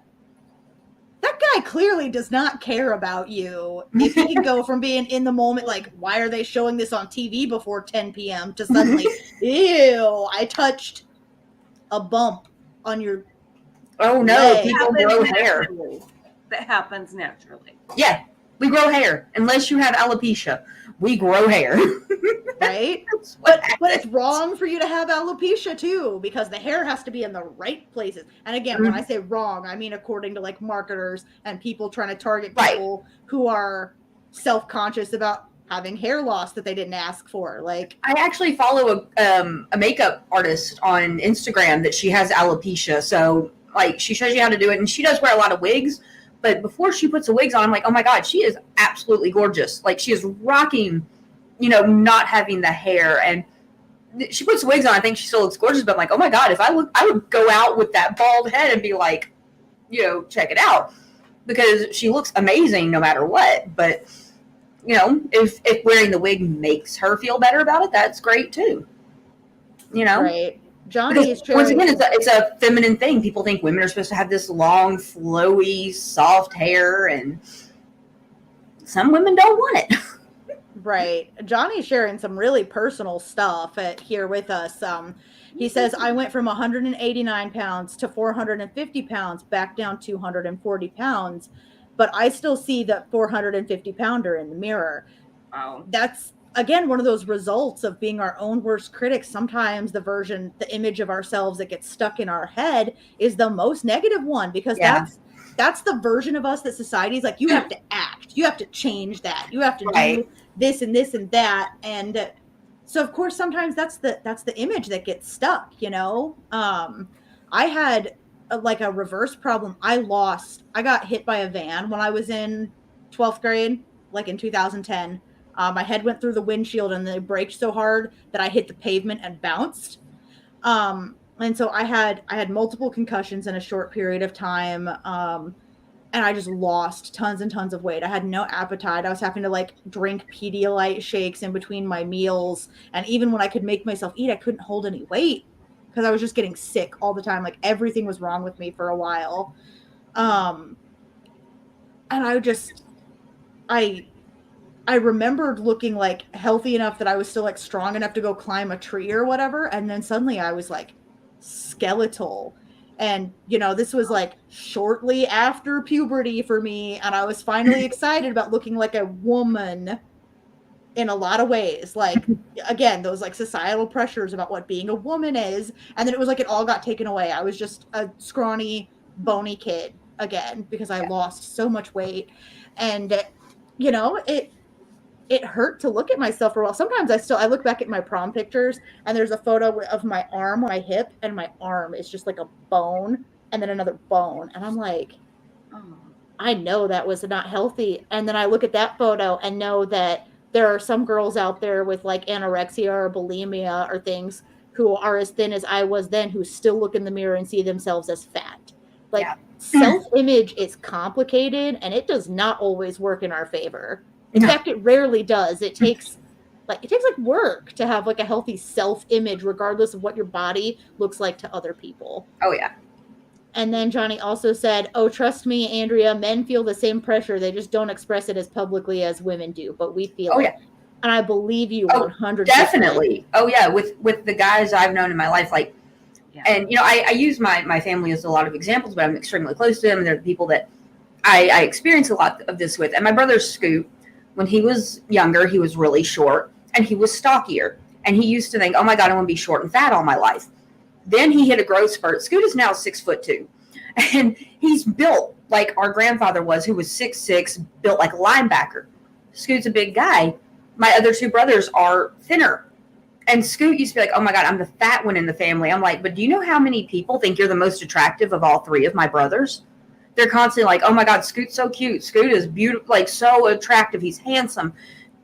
that guy clearly does not care about you. If he can go from being in the moment, like, why are they showing this on TV before 10 p.m. to suddenly, ew, I touched a bump on your Oh no, leg. people grow hair. That happens naturally. Yeah. We grow hair. Unless you have alopecia, we grow hair. Right? That's what But it's wrong for you to have alopecia too, because the hair has to be in the right places. And again, when I say wrong, I mean according to like marketers and people trying to target people who are self-conscious about having hair loss that they didn't ask for. Like, I actually follow a makeup artist on Instagram that she has alopecia. So like she shows you how to do it, and she does wear a lot of wigs. But before she puts the wigs on, I'm like, oh my God, she is absolutely gorgeous. Like she is rocking, not having the hair, and she puts wigs on. I think she still looks gorgeous, but I'm like, oh my God, if I would go out with that bald head and be like, check it out, because she looks amazing no matter what. But if wearing the wig makes her feel better about it, that's great too. Right. Johnny is once again, it's a feminine thing. People think women are supposed to have this long, flowy, soft hair, and some women don't want it. Right. Johnny's sharing some really personal stuff here with us. He says, I went from 189 pounds to 450 pounds, back down 240 pounds, but I still see that 450 pounder in the mirror. Wow. That's, again, one of those results of being our own worst critics. Sometimes the image of ourselves that gets stuck in our head is the most negative one, because that's the version of us that society is like, you have to act, you have to change that, you have to do this and this and that. And so of course sometimes that's the image that gets stuck. I had a reverse problem. I got hit by a van when I was in 12th grade, like in 2010. My head went through the windshield and they braked so hard that I hit the pavement and bounced. And so I had multiple concussions in a short period of time. And I just lost tons and tons of weight. I had no appetite. I was having to like drink Pedialyte shakes in between my meals. And even when I could make myself eat, I couldn't hold any weight because I was just getting sick all the time. Like everything was wrong with me for a while. And I remembered looking like healthy enough that I was still like strong enough to go climb a tree or whatever. And then suddenly I was like skeletal. And, this was like shortly after puberty for me. And I was finally excited about looking like a woman in a lot of ways. Like, again, those like societal pressures about what being a woman is. And then it was like it all got taken away. I was just a scrawny, bony kid again because I lost so much weight. And, it hurt to look at myself for a while. Sometimes I look back at my prom pictures and there's a photo of my arm, my hip, and my arm is just like a bone and then another bone. And I'm like, oh, I know that was not healthy. And then I look at that photo and know that there are some girls out there with like anorexia or bulimia or things who are as thin as I was then, who still look in the mirror and see themselves as fat. Like self-image is complicated and it does not always work in our favor. In fact, it rarely does. It takes work to have like a healthy self-image, regardless of what your body looks like to other people. Oh, yeah. And then Johnny also said, oh, trust me, Andrea, men feel the same pressure. They just don't express it as publicly as women do, but we feel it. Yeah. And I believe you 100%. Definitely. Oh, yeah. With the guys I've known in my life, like, and, I use my family as a lot of examples, but I'm extremely close to them. And they're the people that I experience a lot of this with. And my brother's Scoot. When he was younger, he was really short and he was stockier. And he used to think, oh my God, I want to be short and fat all my life. Then he hit a growth spurt. Scoot is now 6'2". And he's built like our grandfather was, who was 6'6", built like a linebacker. Scoot's a big guy. My other two brothers are thinner. And Scoot used to be like, oh my God, I'm the fat one in the family. I'm like, but do you know how many people think you're the most attractive of all three of my brothers? They're constantly like, oh my God, Scoot's so cute. Scoot is beautiful, like so attractive. He's handsome.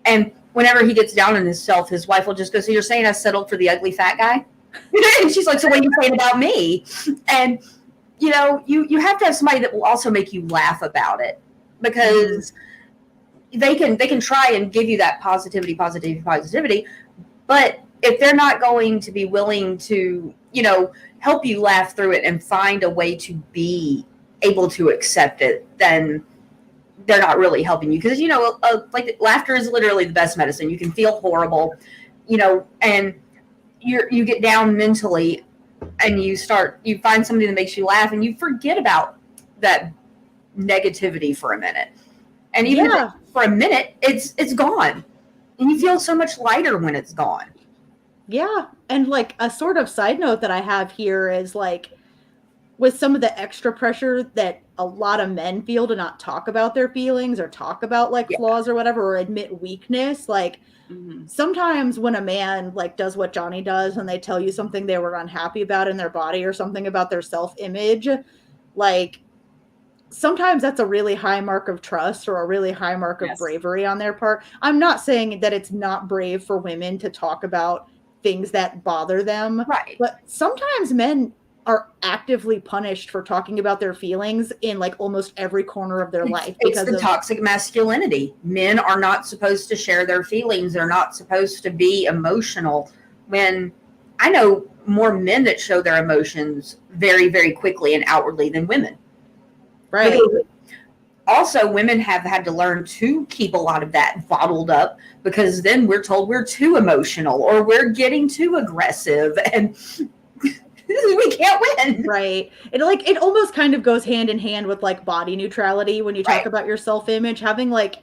And whenever he gets down on himself, his wife will just go, so you're saying I settled for the ugly fat guy? And she's like, so what are you saying about me? And, you have to have somebody that will also make you laugh about it, because they can try and give you that positivity. But if they're not going to be willing to, help you laugh through it and find a way to be able to accept it, then they're not really helping you. Because, like laughter is literally the best medicine. You can feel horrible, and you get down mentally and you find somebody that makes you laugh and you forget about that negativity for a minute. And even if it's for a minute, it's gone. And you feel so much lighter when it's gone. Yeah. And like a sort of side note that I have here is like with some of the extra pressure that a lot of men feel to not talk about their feelings or talk about like flaws or whatever, or admit weakness, like sometimes when a man like does what Johnny does and they tell you something they were unhappy about in their body or something about their self-image, like sometimes that's a really high mark of trust or a really high mark of bravery on their part. I'm not saying that it's not brave for women to talk about things that bother them, right? But sometimes men are actively punished for talking about their feelings in like almost every corner of their life. It's the toxic masculinity. Men are not supposed to share their feelings. They're not supposed to be emotional. When I know more men that show their emotions very, very quickly and outwardly than women. Right. Because also, women have had to learn to keep a lot of that bottled up because then we're told we're too emotional or we're getting too aggressive and we can't win. Right. It almost kind of goes hand in hand with like body neutrality when you talk about your self-image, having like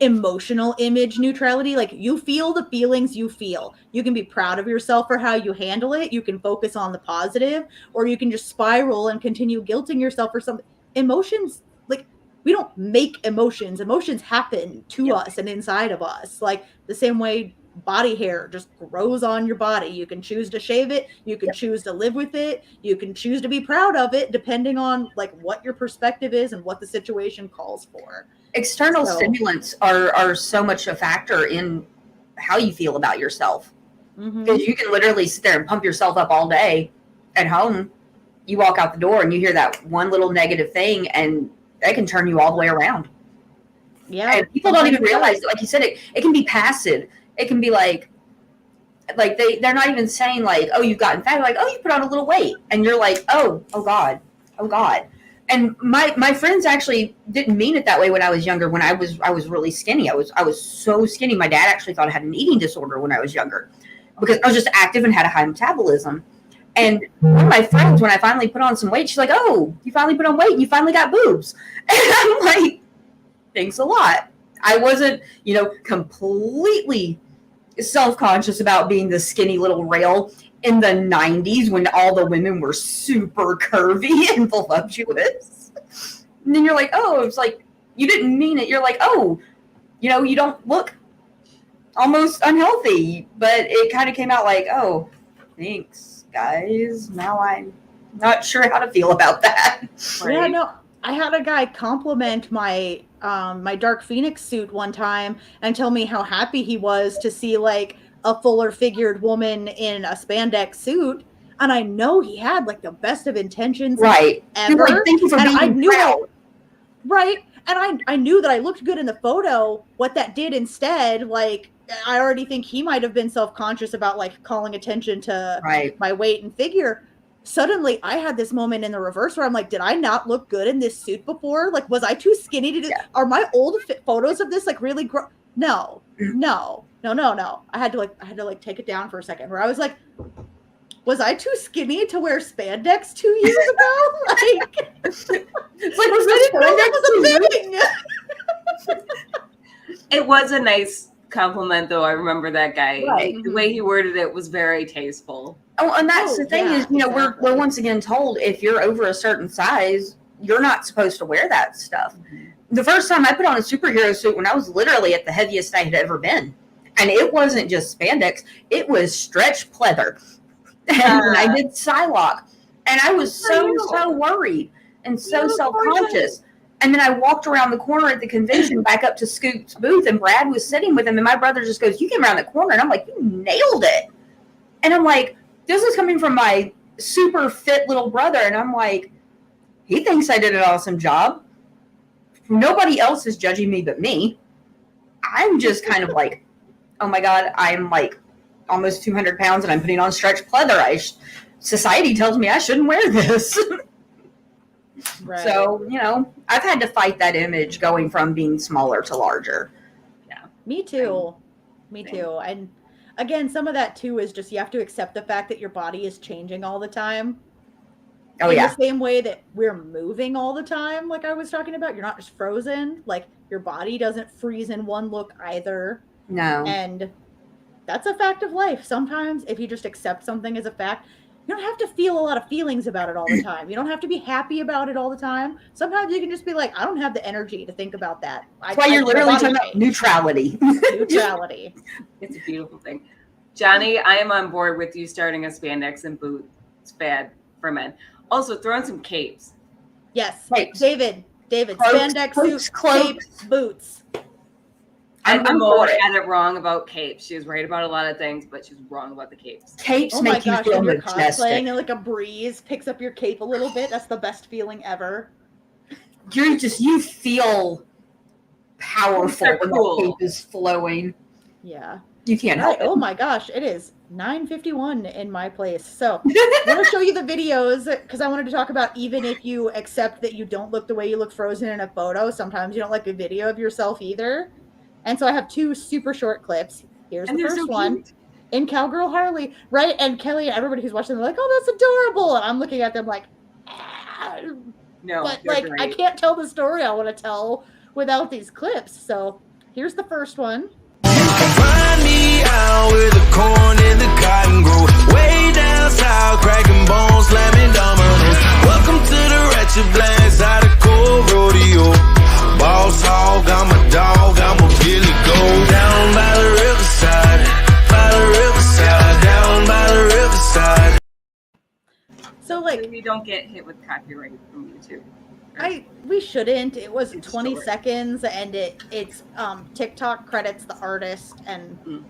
emotional image neutrality. Like you feel the feelings you feel. You can be proud of yourself for how you handle it. You can focus on the positive, or you can just spiral and continue guilting yourself for something. Emotions, like we don't make emotions. Emotions happen to us and inside of us. Like the same way body hair just grows on your body. You can choose to shave it. You can choose to live with it. You can choose to be proud of it, depending on like what your perspective is and what the situation calls for. External stimulants are so much a factor in how you feel about yourself. Because you can literally sit there and pump yourself up all day at home. You walk out the door and you hear that one little negative thing and that can turn you all the way around. Yeah. And people don't even realize that, like you said, it can be passive. It can be like they're not even saying like, oh, you've gotten fat. They're like, oh, you put on a little weight. And you're like, oh God. And my friends actually didn't mean it that way when I was younger. When I was really skinny, I was so skinny. My dad actually thought I had an eating disorder when I was younger because I was just active and had a high metabolism. And one of my friends, when I finally put on some weight, she's like, "Oh, you finally put on weight. And you finally got boobs." And I'm like, "Thanks a lot." I wasn't, completely self-conscious about being the skinny little rail in the 90s when all the women were super curvy and voluptuous. And then you're like, oh, it's like, you didn't mean it. You're like, oh, you don't look almost unhealthy. But it kind of came out like, oh, thanks, guys. Now I'm not sure how to feel about that. Right? Yeah, no, I had a guy compliment my my Dark Phoenix suit one time and tell me how happy he was to see like a fuller figured woman in a spandex suit. And I know he had like the best of intentions ever. Like, thank you for being proud. Right. And I knew that I looked good in the photo. What that did instead, like, I already think he might have been self-conscious about like calling attention to my weight and figure. Suddenly I had this moment in the reverse where I'm like, did I not look good in this suit before? Like, was I too skinny to do? Are my old photos of this like really No. I had to take it down for a second where I was like, was I too skinny to wear spandex 2 years ago? It's like, was this spandex a thing? It was a nice compliment, though. I remember that guy. Right. The way he worded it was very tasteful. Oh, and that's the thing is, we're once again told if you're over a certain size, you're not supposed to wear that stuff. The first time I put on a superhero suit when I was literally at the heaviest I had ever been. And it wasn't just spandex, it was stretch pleather. And I did Psylocke. And I was so worried and so self-conscious. And then I walked around the corner at the convention back up to Scoop's booth, and Brad was sitting with him, and my brother just goes, "You came around the corner." And I'm like, "You nailed it." And I'm like, this is coming from my super fit little brother. And I'm like, he thinks I did an awesome job. Nobody else is judging me but me. I'm just kind of like, oh my God, I'm like almost 200 pounds and I'm putting on stretch pleather. Society tells me I shouldn't wear this. Right. So, I've had to fight that image going from being smaller to larger. Yeah. Me too. And again, some of that too is just you have to accept the fact that your body is changing all the time. Oh, in yeah. the same way that we're moving all the time, like I was talking about. You're not just frozen. Like, your body doesn't freeze in one look either. No. And that's a fact of life. Sometimes if you just accept something as a fact, you don't have to feel a lot of feelings about it all the time. You don't have to be happy about it all the time. Sometimes you can just be like, I don't have the energy to think about that. That's why you're literally talking about neutrality. Neutrality. It's a beautiful thing. Johnny, I am on board with you starting a spandex and boots fad for men. Also, throw in some capes. Yes. Capes. David, Cloaks, spandex cloaks, suit, cloaks. capes, boots. Emma had it wrong about capes. She was right about a lot of things, but she's wrong about the capes. Capes Oh my make you gosh, feel when you're majestic. cosplaying and like a breeze picks up your cape a little bit, that's the best feeling ever. You feel powerful They're when cool. the cape is flowing. Yeah. You can't help it. Oh my gosh, it is 9:51 in my place. So I want to show you the videos because I wanted to talk about, even if you accept that you don't look the way you look frozen in a photo, sometimes you don't like a video of yourself either. And so I have 2 super short clips. Here's the first one in Cowgirl Harley, right? And Kelly and everybody who's watching, they're like, oh, that's adorable. And I'm looking at them like, No, but they're like, great. I can't tell the story I want to tell without these clips. So here's the first one. Find me out where the corn and the cotton grow. Way down south, cracking bones, slamming dominoes. Welcome to the wretched blind side of cold rodeo. Boss hog, I'm a dog, I'm a Billy Goat. Down by the riverside, down by the riverside. So like, we don't get hit with copyright from YouTube. we shouldn't. It was It's 20 short. seconds, and it's TikTok credits the artist, and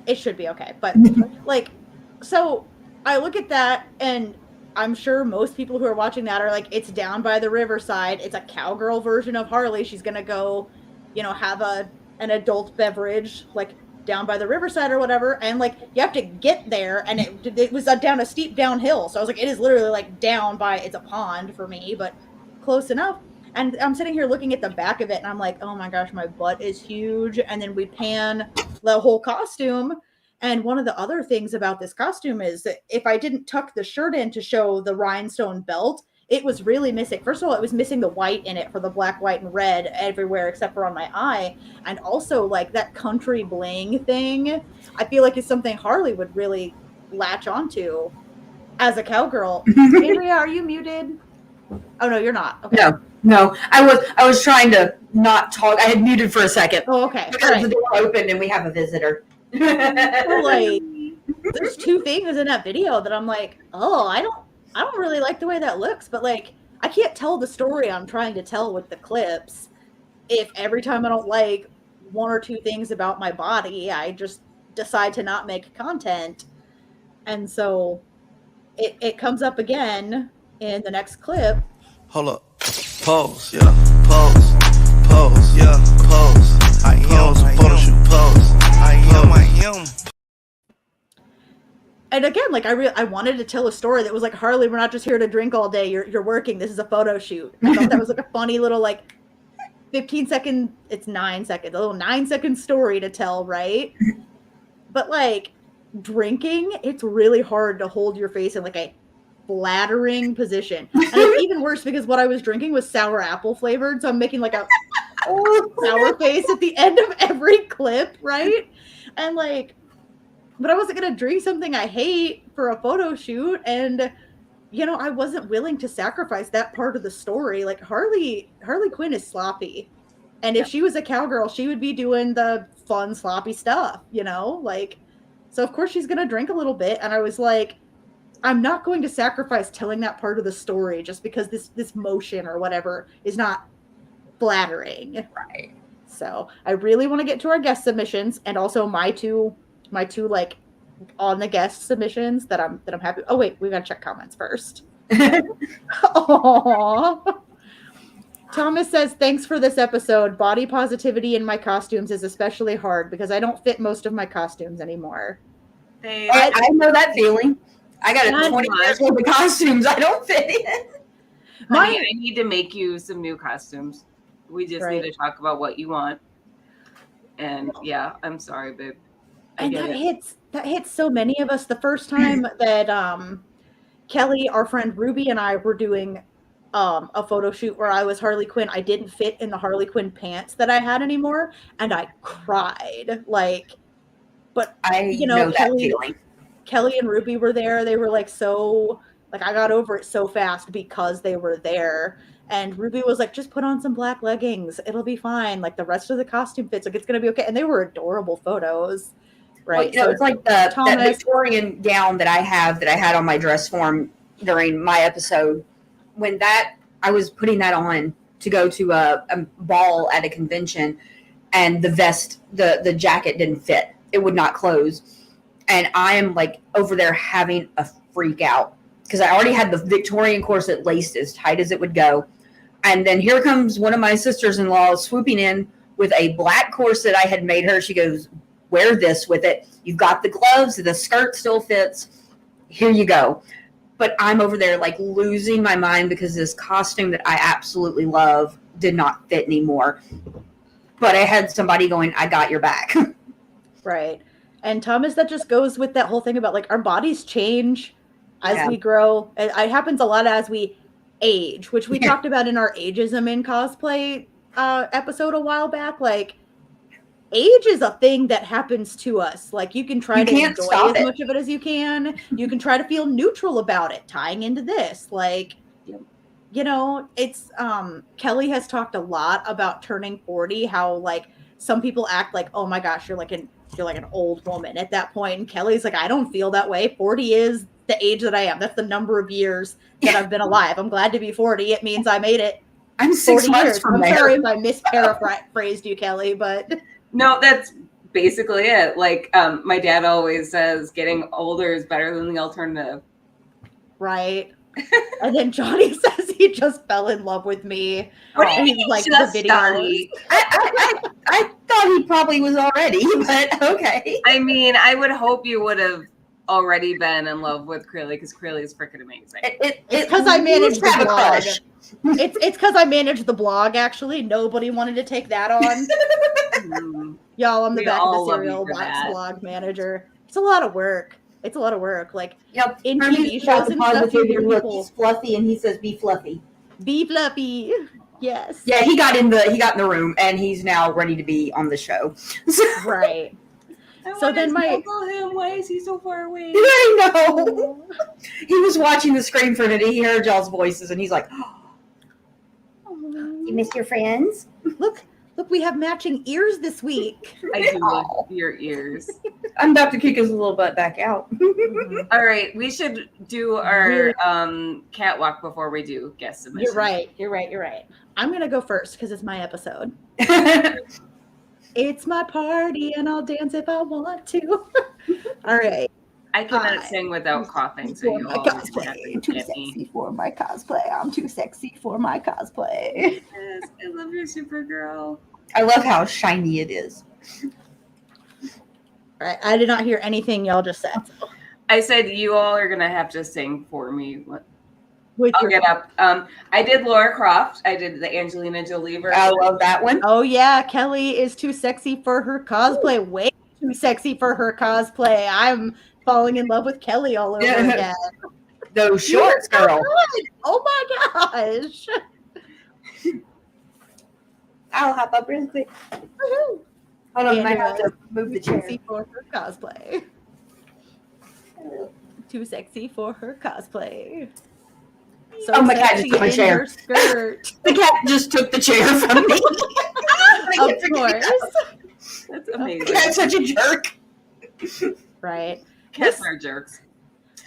it should be okay. But like, so I look at that, and I'm sure most people who are watching that are like, it's down by the riverside. It's a cowgirl version of Harley. She's gonna go, have an adult beverage like down by the riverside or whatever, and like you have to get there, and it was down a steep downhill. So I was like, it is literally like down by, it's a pond for me, but close enough. And I'm sitting here looking at the back of it, and I'm like, oh my gosh, my butt is huge. And then we pan the whole costume. And one of the other things about this costume is that if I didn't tuck the shirt in to show the rhinestone belt, it was really missing. First of all, it was missing the white in it for the black, white, and red everywhere except for on my eye. And also, like, that country bling thing, I feel like is something Harley would really latch onto as a cowgirl. Andrea, are you muted? Oh, no, you're not. Okay. No. I was trying to not talk. I had muted for a second. Oh, okay. Because All right. the door opened and we have a visitor. So, like, there's 2 things in that video that I'm like, oh, I don't really like the way that looks, but like, I can't tell the story I'm trying to tell with the clips if every time I don't like 1 or 2 things about my body, I just decide to not make content. And so it comes up again in the next clip. Hold up. Pose, yeah. Pose, yeah. Pose. I am photo shoot. Pose. I am. And again, like, I wanted to tell a story that was like, Harley, we're not just here to drink all day. You're working. This is a photo shoot. I thought that was like a funny little, like, 15-second, it's 9 seconds, a little 9-second story to tell, right? But like, drinking, it's really hard to hold your face in like a flattering position. And it's even worse because what I was drinking was sour apple flavored, so I'm making like a sour face at the end of every clip, right? And like, but I wasn't gonna drink something I hate for a photo shoot, and I wasn't willing to sacrifice that part of the story. Like, Harley Quinn is sloppy, and if she was a cowgirl, she would be doing the fun sloppy stuff, like, so of course she's gonna drink a little bit. And I was like, I'm not going to sacrifice telling that part of the story just because this motion or whatever is not flattering. Right. So I really want to get to our guest submissions, and also my two like on the guest submissions that I'm happy. Oh wait, we gotta check comments first. Aww. Thomas says, thanks for this episode. Body positivity in my costumes is especially hard because I don't fit most of my costumes anymore. I know that feeling. I got 20 years worth of costumes I don't fit in. Honey, I need to make you some new costumes. We just need to talk about what you want. And yeah, I'm sorry, babe. And that hits so many of us. The first time that Kelly, our friend Ruby, and I were doing a photo shoot where I was Harley Quinn. I didn't fit in the Harley Quinn pants that I had anymore, and I cried. Like, but I know that feeling. Kelly and Ruby were there. They were like so like I got over it so fast because they were there. And Ruby was like, just put on some black leggings. It'll be fine. Like the rest of the costume fits. Like it's gonna be okay. And they were adorable photos. Right. Well, so it's like that Victorian gown that I had on my dress form during my episode. When I was putting that on to go to a ball at a convention, and the vest, the jacket didn't fit. It would not close. And I am like over there having a freak out because I already had the Victorian corset laced as tight as it would go. And then here comes one of my sisters-in-law swooping in with a black corset I had made her. She goes, wear this with it. You've got the gloves. The skirt still fits. Here you go. But I'm over there like losing my mind because this costume that I absolutely love did not fit anymore. But I had somebody going, I got your back. Right. And Thomas, that just goes with that whole thing about like our bodies change as we grow. It happens a lot as we age, which we talked about in our ageism in cosplay episode a while back. Like age is a thing that happens to us. Like you can try to enjoy as much of it as you can. You can try to feel neutral about it, tying into this. Like, you know, it's Kelly has talked a lot about turning 40, how like some people act like, oh my gosh, you're like an old woman at that point. And Kelly's like, I don't feel that way. 40 is the age that I am. That's the number of years that I've been alive. I'm glad to be 40. It means I made it. I'm 6 months from there. I'm sorry if I misparaphrased you, Kelly, but no, that's basically it. Like my dad always says, getting older is better than the alternative. Right. And then Johnny says he just fell in love with me. What do you mean? Like the videos. I thought he probably was already, but okay. I mean, I would hope you would have already been in love with Crayle because Crayle is freaking amazing. It's because I managed the blog. It's because I managed the blog. Actually, nobody wanted to take that on. Y'all, I'm the back of the cereal box blog manager. It's a lot of work. Like in TV shows and stuff, he's fluffy, and he says, "Be fluffy." Be fluffy. Yes. Yeah, he got in the room, and he's now ready to be on the show. Right. So then why is he so far away? I know. He was watching the screen for a minute. He heard y'all's voices, and he's like, "You miss your friends?" Look, we have matching ears this week. I do love your ears. I'm about to kick his little butt back out. All right, we should do our catwalk before we do guest submission. You're right. I'm going to go first because it's my episode. It's my party and I'll dance if I want to. All right. I cannot sing without coughing, so you always have to too get sexy me. for my cosplay. I'm too sexy for my cosplay. Yes, I love your Supergirl. I love how shiny it is. All right, I did not hear anything y'all just said. I said you all are gonna have to sing for me. With I'll get up. I did Laura Croft. I did the Angelina Jolie version. I love that one. Oh yeah, Kelly is too sexy for her cosplay. Way too sexy for her cosplay. I'm falling in love with Kelly all over again. Those shorts, girl. Oh my gosh. I'll hop up real quick. Hold on, I have to move the chair. Sexy for her cosplay. Too sexy for her cosplay. So my cat just took my chair. The cat just took the chair from me. Of course. That's amazing. The cat's such a jerk. Right. Cats are jerks.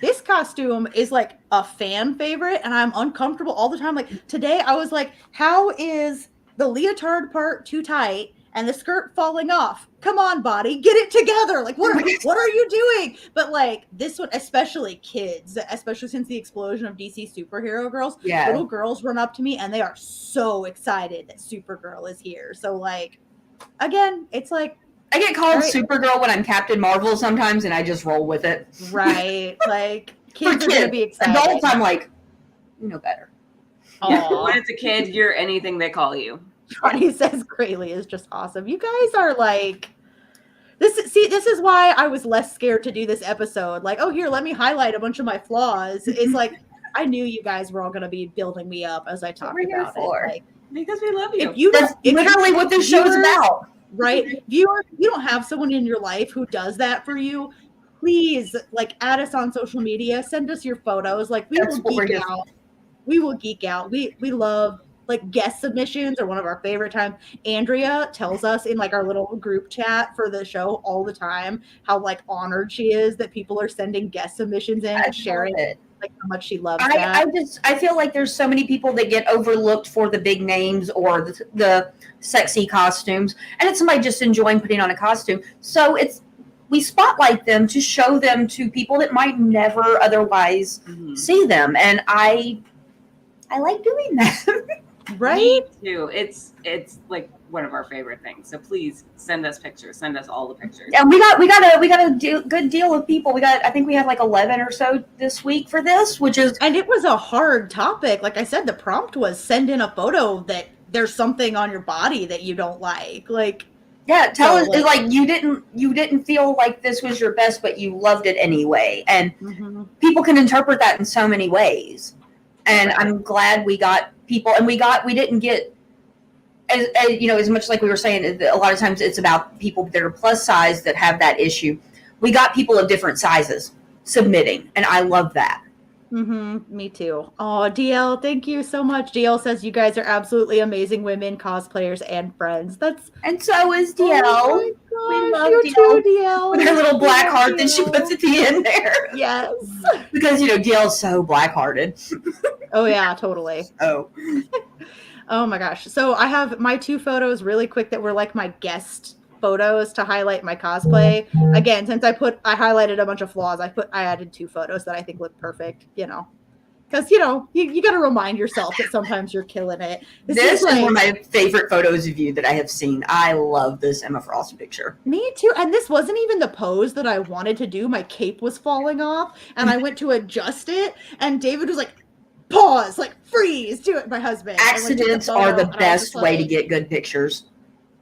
This costume is like a fan favorite, and I'm uncomfortable all the time. Like today, I was like, how is the leotard part too tight and the skirt falling off? Come on, body, get it together. Like, what are you doing? But like this one, especially kids, especially since the explosion of DC superhero girls, little girls run up to me and they are so excited that Supergirl is here. So like, again, it's like, I get called Supergirl when I'm Captain Marvel sometimes, and I just roll with it. Right. Like, kids are going to be excited. Adults, I'm like, you know better. When it's a kid, you're anything they call you. Johnny says Crayle is just awesome. You guys are like, This is why I was less scared to do this episode. Like, oh, here, let me highlight a bunch of my flaws. It's like, I knew you guys were all going to be building me up as I talked about it. Like, because we love you. That's literally what this show's about. Right? Viewers, if you don't have someone in your life who does that for you, please, like, add us on social media. Send us your photos. Like, we will geek out. We will geek out. We love, like, guest submissions are one of our favorite times. Andrea tells us in, like, our little group chat for the show all the time how, like, honored she is that people are sending guest submissions in and sharing it. Like, how much she loves that. I feel like there's so many people that get overlooked for the big names or the sexy costumes, and it's somebody just enjoying putting on a costume. So we spotlight them to show them to people that might never otherwise see them, and I like doing that. Right? Me too. It's like one of our favorite things. So please send us pictures. Send us all the pictures. And we got a good deal of people. I think we had like 11 or so this week for this, and it was a hard topic. Like I said, the prompt was send in a photo that there's something on your body that you don't like. Like, yeah, tell us like you didn't feel like this was your best, but you loved it anyway. And people can interpret that in so many ways. And I'm glad we got people, and we didn't get as you know, as much like we were saying, a lot of times it's about people that are plus size that have that issue. We got people of different sizes submitting, and I love that. Me too. Oh, DL, thank you so much. DL says you guys are absolutely amazing women, cosplayers, and friends. And so is DL. Oh my gosh, we love you too, DL. With her little black heart that she puts at the end there. Yes. Because, you know, DL's so black-hearted. Oh, yeah, totally. Oh. Oh my gosh. So I have my 2 photos really quick that were like my guest photos to highlight my cosplay. Again, since I highlighted a bunch of flaws, I added 2 photos that I think look perfect, you know. Because, you know, you got to remind yourself that sometimes you're killing it. This is one of my favorite photos of you that I have seen. I love this Emma Frost picture. Me too. And this wasn't even the pose that I wanted to do. My cape was falling off, and I went to adjust it, and David was like, pause, like, freeze, do it, my husband. Accidents are the best way to get good pictures.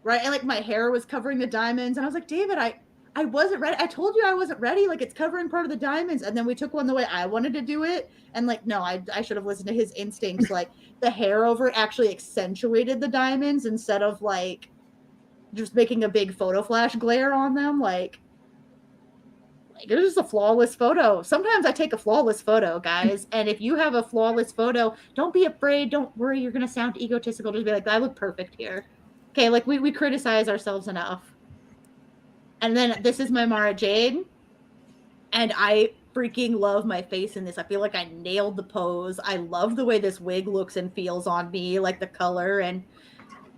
Right? And, like, my hair was covering the diamonds, and I was like, David, I wasn't ready. I told you I wasn't ready. Like, it's covering part of the diamonds. And then we took one the way I wanted to do it. And, like, no, I should have listened to his instincts. Like, the hair over it actually accentuated the diamonds instead of, like, just making a big photo flash glare on them. Like it was just a flawless photo. Sometimes I take a flawless photo, guys. And if you have a flawless photo, don't be afraid. Don't worry. You're going to sound egotistical. Just be like, I look perfect here. Okay, like, we criticize ourselves enough. And then this is my Mara Jade. And I freaking love my face in this. I feel like I nailed the pose. I love the way this wig looks and feels on me, like the color. And,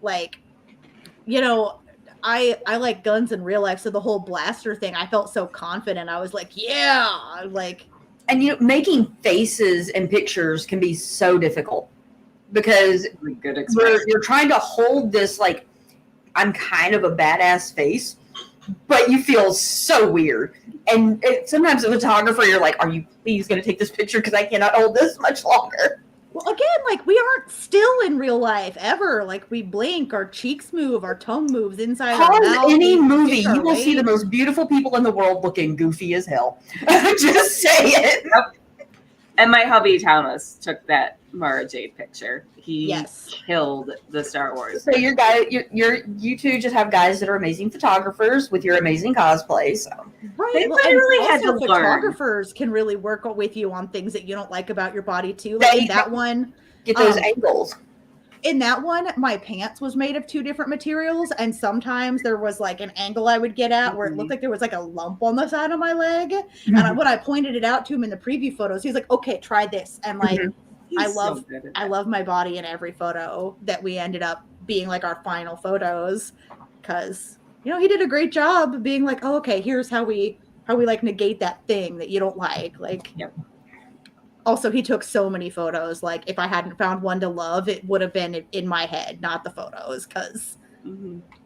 like, you know, I like guns in real life. So the whole blaster thing, I felt so confident. I was like, yeah, like. And, you know, making faces and pictures can be so difficult because you're trying to hold this, like, I'm kind of a badass face, but you feel so weird. And sometimes a photographer, you're like, are you please going to take this picture? Because I cannot hold this much longer. Well, again, like, we aren't still in real life ever. Like, we blink, our cheeks move, our tongue moves inside our mouth. Pause any movie, you will see the most beautiful people in the world looking goofy as hell. Just say it. Yep. And my hubby Thomas took that Mara Jade picture. He killed the Star Wars. So you two just have guys that are amazing photographers with your amazing cosplay. So right, they literally had to photographers can really work with you on things that you don't like about your body too. Like in that one, get those angles. In that one, my pants was made of 2 different materials, and sometimes there was like an angle I would get at where it looked like there was like a lump on the side of my leg. And when I pointed it out to him in the preview photos, he was like, "Okay, try this." And like. I love my body in every photo that we ended up being like our final photos, because, you know, he did a great job being like, oh, okay, here's how we like negate that thing that you don't like. Like, also, he took so many photos. Like, if I hadn't found one to love, it would have been in my head, not the photos, because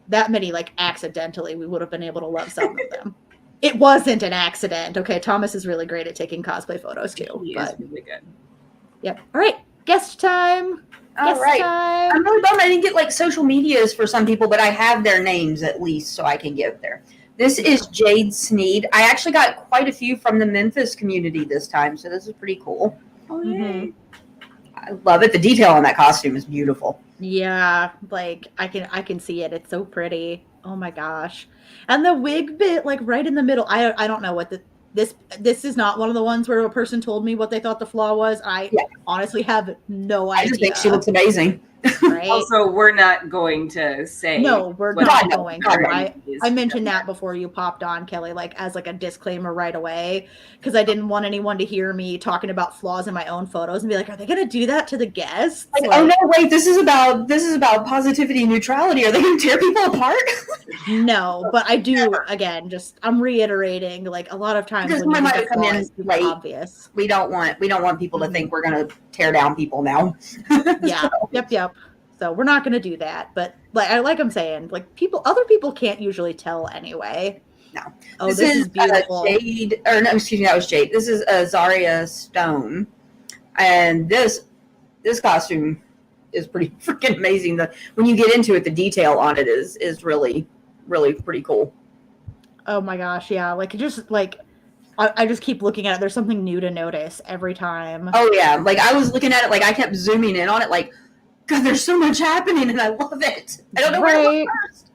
that many, like, accidentally, we would have been able to love some of them. It wasn't an accident. Okay, Thomas is really great at taking cosplay photos too. He is really good. Yep. All right. Guest time. All right. Time. I'm really bummed I didn't get like social medias for some people, but I have their names at least, so I can give there. This is Jade Sneed. I actually got quite a few from the Memphis community this time, so this is pretty cool. Oh, yay. I love it. The detail on that costume is beautiful. Yeah, like I can see it. It's so pretty. Oh my gosh. And the wig bit like right in the middle. I don't know what this is not one of the ones where a person told me what they thought the flaw was. I honestly have no idea. I just think she looks amazing. Right? Also, we're not going to say. No, we're what not the going cover to. is. I mentioned that before you popped on, Kelly, like as like a disclaimer right away, because I didn't want anyone to hear me talking about flaws in my own photos and be like, are they going to do that to the guests? Like, oh no, wait, this is about positivity and neutrality. Are they going to tear people apart? No, but I do, again, just I'm reiterating, like a lot of times Because when you might get come in flaws, it's late. obvious. We don't want people to think we're going to tear down people now. Yeah. Yep. So we're not going to do that. But like I'm saying, like other people can't usually tell anyway. No. Oh, this is beautiful. Jade, or no, excuse me, that was Jade. This is Zaria Stone. And this costume is pretty freaking amazing. When you get into it, the detail on it is really, really pretty cool. Oh my gosh, yeah. Like just like I just keep looking at it. There's something new to notice every time. Oh yeah. Like I was looking at it, like I kept zooming in on it, like, God, there's so much happening and I love it. I don't know where to look first.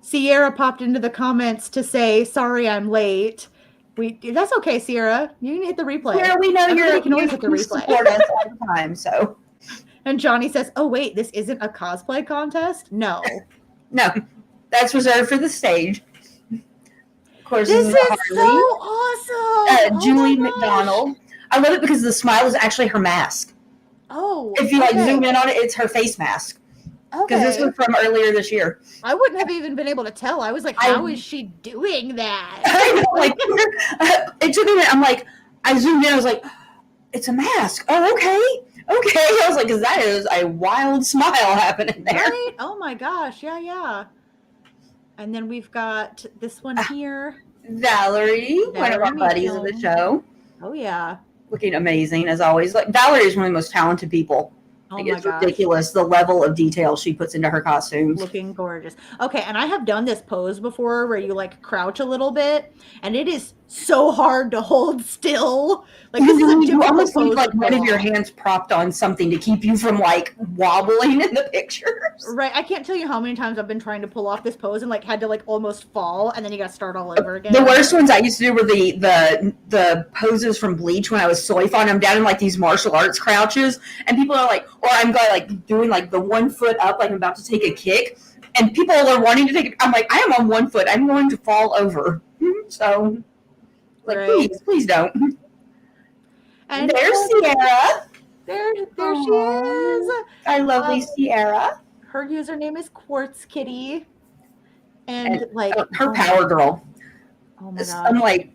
Sierra popped into the comments to say, sorry I'm late. That's okay, Sierra. You can hit the replay. Yeah, we know you can always hit the replay. Support us all the time, so. And Johnny says, oh wait, this isn't a cosplay contest? No. No. That's reserved for the stage. Of course, this is Harley. So awesome. Julie McDonald. I love it because the smile is actually her mask. Oh. If you zoom in on it, it's her face mask. Because this was from earlier this year. I wouldn't have even been able to tell. I was like, how is she doing that? I know, like, it took me a minute. I'm like, I zoomed in. I was like, it's a mask. Oh, okay. I was like, because that is a wild smile happening there. Right? Oh my gosh. Yeah. And then we've got this one here. Valerie, one of our buddies of the show. Oh, yeah. Looking amazing, as always. Like, Valerie is one of the most talented people. Oh like, my it's gosh. ridiculous the level of detail she puts into her costumes. Looking gorgeous. Okay, and I have done this pose before where you like crouch a little bit, and it is so hard to hold still. Like this is you almost need like one of your hands propped on something to keep you from like wobbling in the pictures. Right. I can't tell you how many times I've been trying to pull off this pose and like had to like almost fall, and then you got to start all over again. The worst ones I used to do were the poses from Bleach when I was soy fun. I'm down in like these martial arts crouches, and people are like, or I'm going like doing like the 1 foot up, like I'm about to take a kick, and people are wanting to take it. I'm like, I am on 1 foot. I'm going to fall over. So, like, please don't. And there's Sierra. There she is. Our lovely Sierra. Her username is Quartz Kitty, and like her Power Girl. Oh my god! I'm like,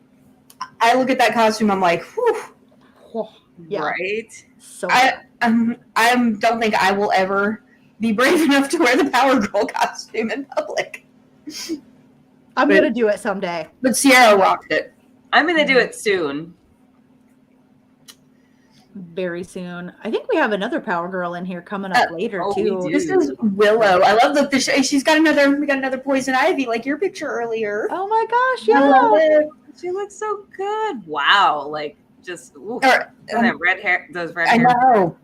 I look at that costume. I'm like, whew. Yeah. Right. So I don't think I will ever be brave enough to wear the Power Girl costume in public. I'm gonna do it someday. But Sierra rocked it. I'm gonna do it soon. Very soon. I think we have another Power Girl in here coming up later too. This is Willow. I love the she's got another Poison Ivy, like your picture earlier. Oh my gosh, yeah. I love it. She looks so good. Wow, like just and that red hair, those red I hair. know.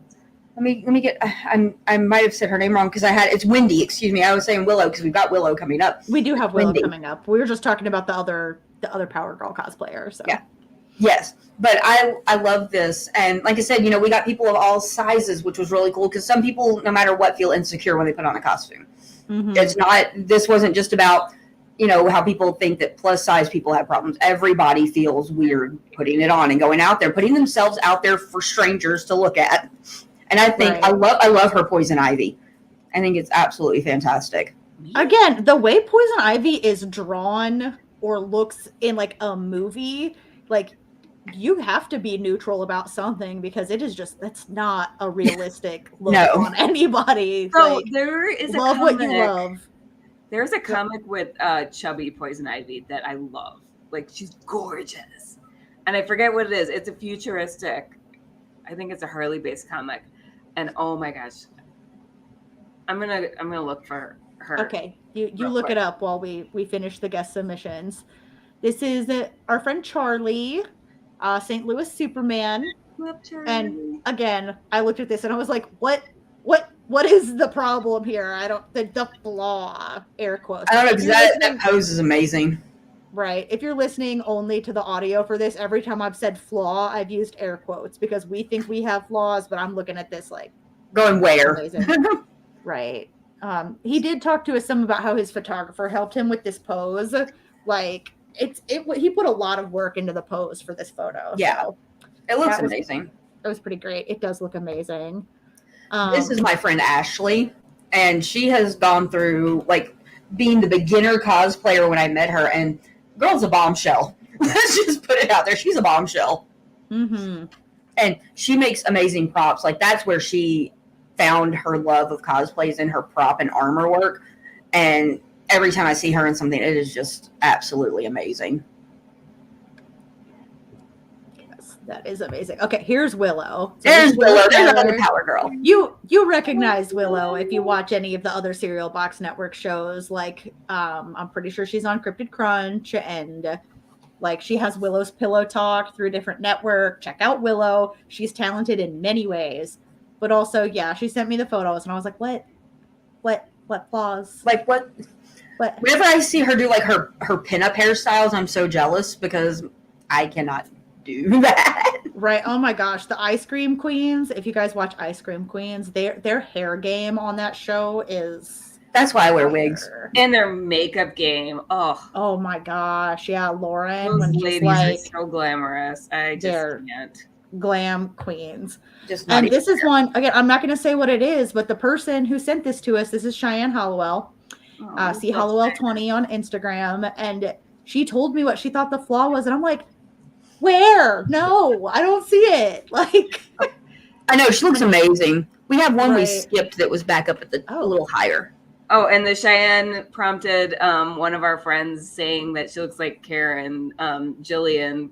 Let me get. I might have said her name wrong because it's Wendy. Excuse me. I was saying Willow because we've got Willow coming up. We do have Willow Wendy. coming up. We were just talking about the other Power Girl cosplayer. So yeah, yes. But I love this, and like I said, we got people of all sizes, which was really cool because some people, no matter what, feel insecure when they put on a costume. Mm-hmm. It's not. This wasn't just about how people think that plus size people have problems. Everybody feels weird putting it on and going out there, putting themselves out there for strangers to look at. And I think I love her Poison Ivy. I think it's absolutely fantastic. Again, the way Poison Ivy is drawn or looks in like a movie, like you have to be neutral about something because it is just that's not a realistic look on anybody. So like, there is a love comic, what you love. There's a comic with chubby Poison Ivy that I love. Like she's gorgeous, and I forget what it is. It's a futuristic. I think it's a Harley-based comic, and oh my gosh, I'm gonna look for her. Okay, You real look quick. it up while we finish the guest submissions. This is our friend Charlie, St. Louis Superman. And again, I looked at this and I was like, what is the problem here? I don't the flaw, air quotes. I don't know, If because you're that listening- pose is amazing. Right. If you're listening only to the audio for this, every time I've said flaw, I've used air quotes because we think we have flaws, but I'm looking at this like Going where? amazing. Right. He did talk to us some about how his photographer helped him with this pose. Like he put a lot of work into the pose for this photo. Yeah. So It looks that was- amazing. it was pretty great. It does look amazing. This is my friend Ashley, and she has gone through like being the beginner cosplayer when I met her, and girl's a bombshell. Let's just put it out there. She's a bombshell. Mm-hmm. And she makes amazing props. Like that's where she found her love of cosplays in her prop and armor work. And every time I see her in something, it is just absolutely amazing. Yes, that is amazing. Okay, here's Willow. So There's this is Willow. There's Keller. another power girl. You recognize Willow if you watch any of the other Cereal Box Network shows. Like, I'm pretty sure she's on Cryptid Crunch, and like she has Willow's Pillow Talk through a different network. Check out Willow. She's talented in many ways, but also, yeah, she sent me the photos, and I was like, what flaws? Like what? What? Whenever I see her do like her pinup hairstyles, I'm so jealous because I cannot do that. Right. Oh my gosh. The Ice Cream Queens. If you guys watch Ice Cream Queens, their hair game on that show is. That's why I wear wigs. And their makeup game. Oh, Oh my gosh. Yeah, Lauren. those When she's ladies like are so glamorous. I just they're- can't. glam queens. Just not And even this is one, again, I'm not going to say what it is, but the person who sent this to us, this is Cheyenne Hollowell. Oh, See that's Hollowell nice. 20 on Instagram. And she told me what she thought the flaw was. And I'm like, where? No, I don't see it. Like, I know she looks amazing. We have one we Right. skipped that was back up at the a little higher. Oh, and the Cheyenne prompted one of our friends saying that she looks like Karen, Jillian.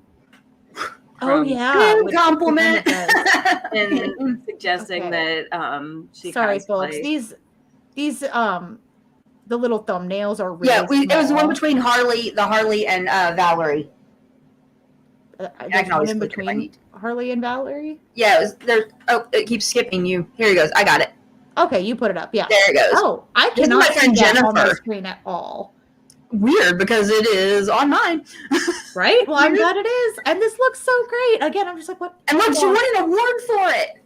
oh from- yeah. Good with- compliment. And suggesting Okay. that she Sorry, cosplays. folks. These the little thumbnails are really Yeah, it was the one small. between the Harley and Valerie. I There's can one always in click if I between need. Harley and Valerie. Yeah, it was there. Oh, it keeps skipping you. Here he goes. I got it. Okay, you put it up. Yeah. There it goes. Oh, I This is cannot my see friend that on my Jennifer. screen at all. Weird because it is on mine. Right? Well, I'm glad it is. And this looks so great. Again, I'm just like, what? And look, she won an award for it.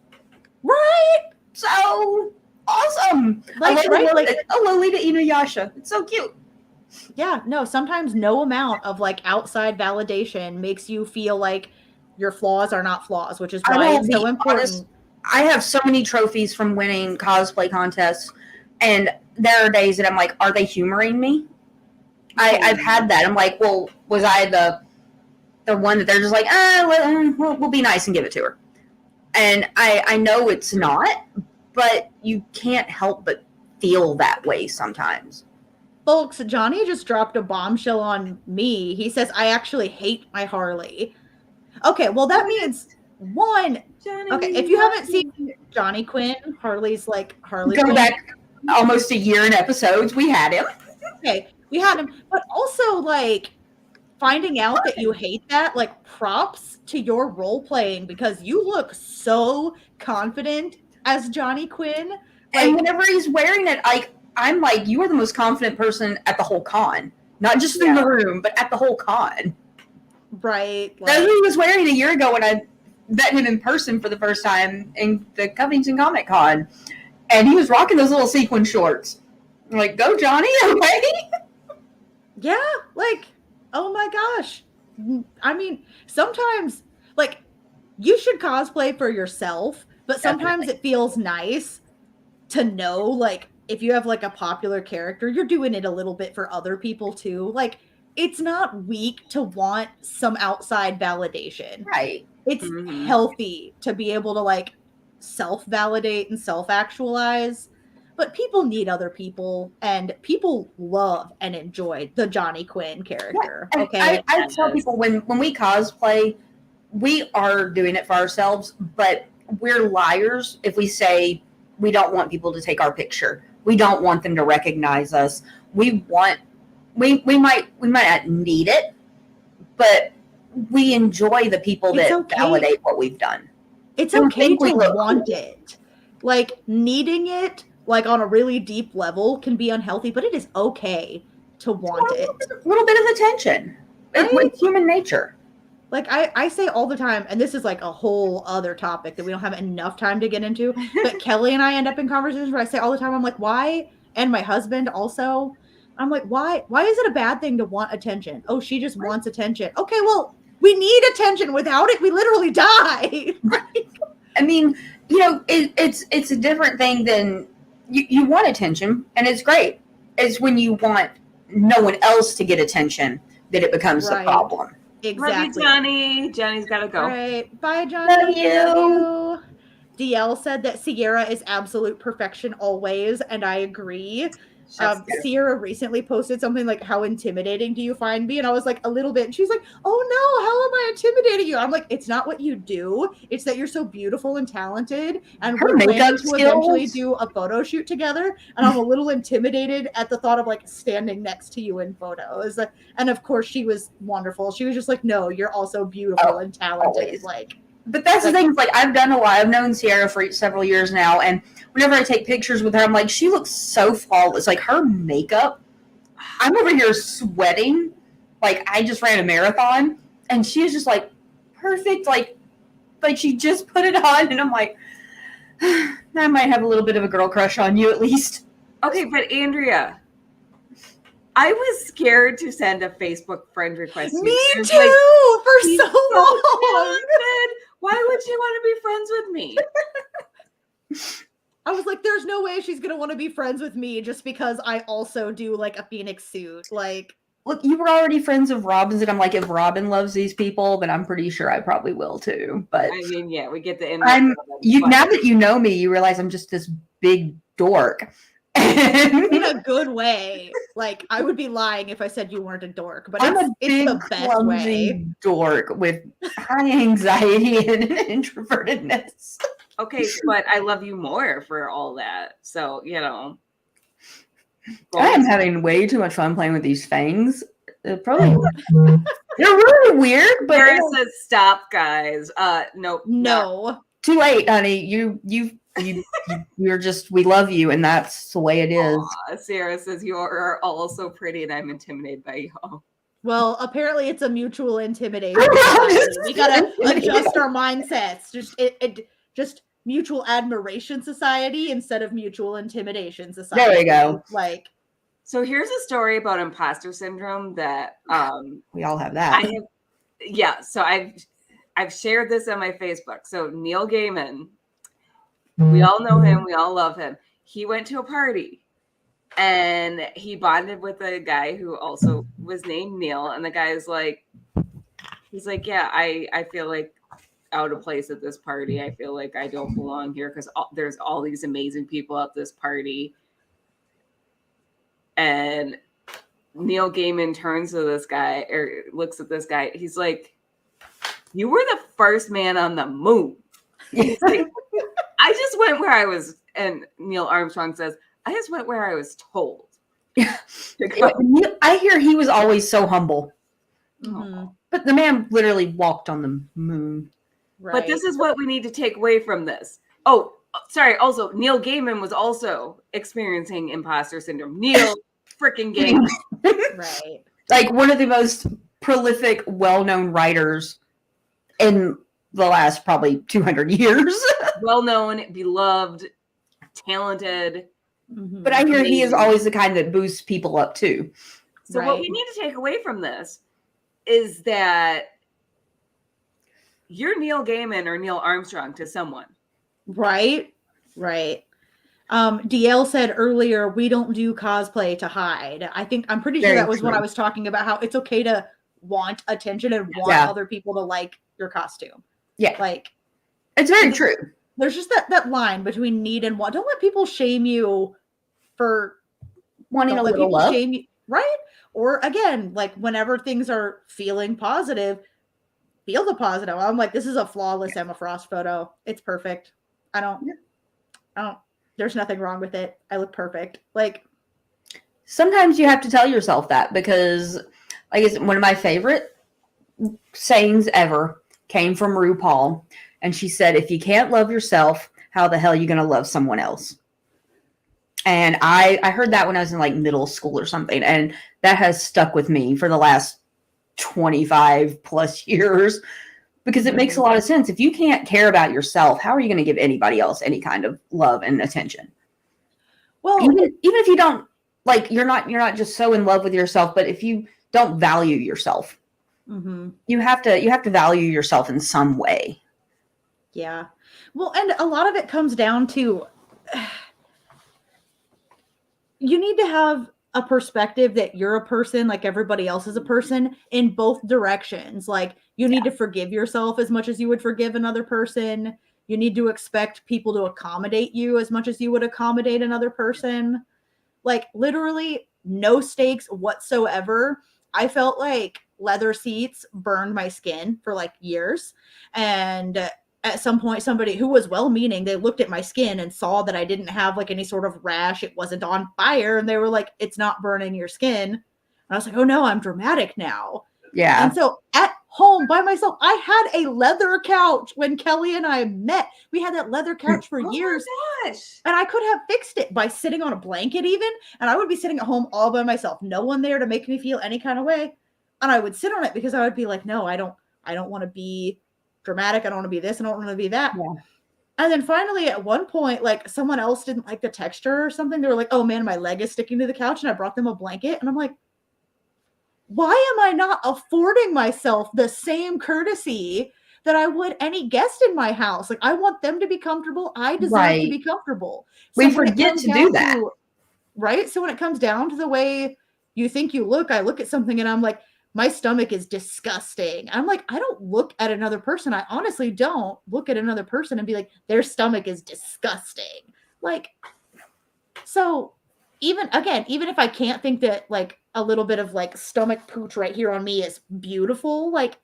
Right? So awesome. Like, right? Like, a Lolita Inuyasha. It's so cute. yeah, no, sometimes no amount of like outside validation makes you feel like your flaws are not flaws, which is I why will it's so be important. honest, I have so many trophies from winning cosplay contests, and there are days that I'm like, are they humoring me? I've had that. I'm like, well, was I the one that they're just like, we'll be nice and give it to her? And I know it's not, but you can't help but feel that way sometimes. Folks, Johnny just dropped a bombshell on me. He says, I actually hate my Harley. Okay, well, that means one. Okay, if you haven't seen Johnny Quinn, Harley's like Harley Go Quinn. back almost a year in episodes. We had him. Okay, we had him, but also like finding out that you hate that, like props to your role playing because you look so confident as Johnny Quinn. And Like, whenever he's wearing it, I'm like, you are the most confident person at the whole con. Not just in the room, but at the whole con. right? That's Like, what he was wearing a year ago when I met him in person for the first time in the Covington Comic Con. And he was rocking those little sequin shorts. I'm like, go Johnny, okay? yeah, like, oh my gosh. I mean, sometimes like you should cosplay for yourself, but sometimes it feels nice to know like if you have like a popular character, you're doing it a little bit for other people too. Like it's not weak to want some outside validation. Right. It's Mhm. healthy to be able to like self-validate and self-actualize. But people need other people, and people love and enjoy the Johnny Quinn character. And Okay. I tell people when we cosplay, we are doing it for ourselves, but we're liars if we say we don't want people to take our picture. We don't want them to recognize us. we might not need it, but we enjoy the people It's that okay. validate what we've done. It's Don't okay think we to look want cool. it. Like needing it, like on a really deep level, can be unhealthy, but it is okay to want it. A little bit of attention. Right? It's human nature. Like I say all the time, and this is like a whole other topic that we don't have enough time to get into, but Kelly and I end up in conversations where I say all the time, I'm like, why? And my husband also, I'm like, why is it a bad thing to want attention? Oh, she just wants attention. Okay, well, we need attention. Without it, we literally die. I mean, you know, it's a different thing than you want attention, and it's great. It's when you want no one else to get attention that it becomes the Right. problem. Exactly. Love you, Johnny. Johnny's got to go. All right. Bye, Johnny. Love you. DL said that Sierra is absolute perfection always, and I agree. Sierra recently posted something like, how intimidating do you find me? And I was like, a little bit. And she's like, oh no, how am I intimidating you? I'm like, it's not what you do. It's that you're so beautiful and talented. And Her we're planning makeup to eventually skills. do a photo shoot together. And I'm a little intimidated at the thought of like standing next to you in photos. And of course she was wonderful. She was just like, no, you're also beautiful and talented. Always. Like, but that's the thing. Like, I've done a lot. I've known Sierra for several years now, and whenever I take pictures with her, I'm like, she looks so flawless. Like, her makeup, I'm over here sweating. Like, I just ran a marathon, and she is just like perfect. Like she just put it on, and I'm like, I might have a little bit of a girl crush on you at least. Okay, but Andrea, I was scared to send a Facebook friend request. Me too, for so long. Talented. Why would she want to be friends with me? I was like, there's no way she's going to want to be friends with me just because I also do like a Phoenix suit. Like, look, you were already friends of Robin's, and I'm like, if Robin loves these people, then I'm pretty sure I probably will too. But I mean, yeah, we get the now that you know me, you realize I'm just this big dork. in a good way. Like, I would be lying if I said you weren't a dork, but I'm it's a the best way. dork with high anxiety and introvertedness. Okay, but I love you more for all that. So, you know. I am having way too much fun playing with these fangs. They're really weird, but Sarah says, "Stop, guys." Nope. No. Too late, honey. You're just, we love you, and that's the way it is. Aww, Sarah says, "You are all so pretty, and I'm intimidated by you." Well, apparently it's a mutual intimidation. We gotta adjust our mindsets. Just mutual admiration society instead of mutual intimidation society. There we go. Like, so here's a story about imposter syndrome that we all have that. So I've shared this on my Facebook. So Neil Gaiman, we all know him, we all love him. He went to a party and he bonded with a guy who also was named Neil, and the guy is like, he's like, yeah, I feel like out of place at this party. I feel like I don't belong here because there's all these amazing people at this party. And Neil Gaiman turns to this guy or looks at this guy. He's like, you were the first man on the moon. He's like, I just went where I was. And Neil Armstrong says, I just went where I was told. I hear he was always so humble. mm-hmm. But the man literally walked on the moon. Right. But this is what we need to take away from this. Oh, sorry. Also, Neil Gaiman was also experiencing imposter syndrome. Neil freaking Gaiman. Right. Like one of the most prolific, well-known writers in the last probably 200 years. Well-known, beloved, talented. Mm-hmm. But I hear he is always the kind that boosts people up too. So what we need to take away from this is that you're Neil Gaiman or Neil Armstrong to someone. Right. DL said earlier, we don't do cosplay to hide. I'm pretty sure that was when I was talking about how it's okay to want attention and want other people to like your costume. Yeah. Like, it's very true. There's just that line between need and want. Don't let people shame you for wanting a little love. Shame you, right? Or again, like whenever things are feeling positive, feel the positive. I'm like, this is a flawless Emma Frost photo. It's perfect. I don't, there's nothing wrong with it. I look perfect. Like, sometimes you have to tell yourself that, because like one of my favorite sayings ever came from RuPaul, and she said, if you can't love yourself, how the hell are you going to love someone else? And I heard that when I was in like middle school or something, and that has stuck with me for the last 25 plus years, because it makes a lot of sense. If you can't care about yourself, how are you going to give anybody else any kind of love and attention? Well, Even if you don't, like, you're not just so in love with yourself, but if you don't value yourself, you have to value yourself in some way. Yeah. Well, and a lot of it comes down to you need to have a perspective that you're a person like everybody else is a person in both directions. Like, you need to forgive yourself as much as you would forgive another person. You need to expect people to accommodate you as much as you would accommodate another person. Like, literally no stakes whatsoever. I felt like leather seats burned my skin for like years. And at some point, somebody who was well-meaning, they looked at my skin and saw that I didn't have like any sort of rash. It wasn't on fire. And they were like, it's not burning your skin. And I was like, oh no, I'm dramatic now. Yeah. And so at home by myself, I had a leather couch when Kelly and I met. We had that leather couch for years. Oh my gosh. And I could have fixed it by sitting on a blanket even. And I would be sitting at home all by myself. No one there to make me feel any kind of way. And I would sit on it because I would be like, no, I don't want to be dramatic. I don't want to be this. I don't want to be that. Yeah. And then finally at one point, like, someone else didn't like the texture or something. They were like, oh man, my leg is sticking to the couch. And I brought them a blanket. And I'm like, why am I not affording myself the same courtesy that I would any guest in my house? Like, I want them to be comfortable. I deserve to be comfortable. So we forget to do that. Right? So when it comes down to the way you think you look, I look at something and I'm like, my stomach is disgusting. I'm like, I don't look at another person. I honestly don't look at another person and be like, their stomach is disgusting. Like, so even if I can't think that like a little bit of like stomach pooch right here on me is beautiful, like,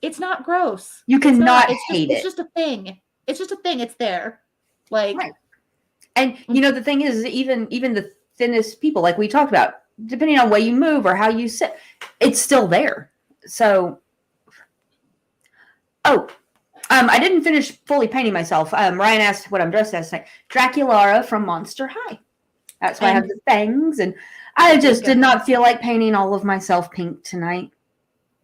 it's not gross. You cannot hate it. It's just a thing. It's just a thing. It's there. Like, right. And you know, the thing is, even the thinnest people, like we talked about, depending on the way you move or how you sit, it's still there. So, I didn't finish fully painting myself. Ryan asked what I'm dressed as tonight. Draculara from Monster High. That's why I have the fangs, and I just did not feel like painting all of myself pink tonight.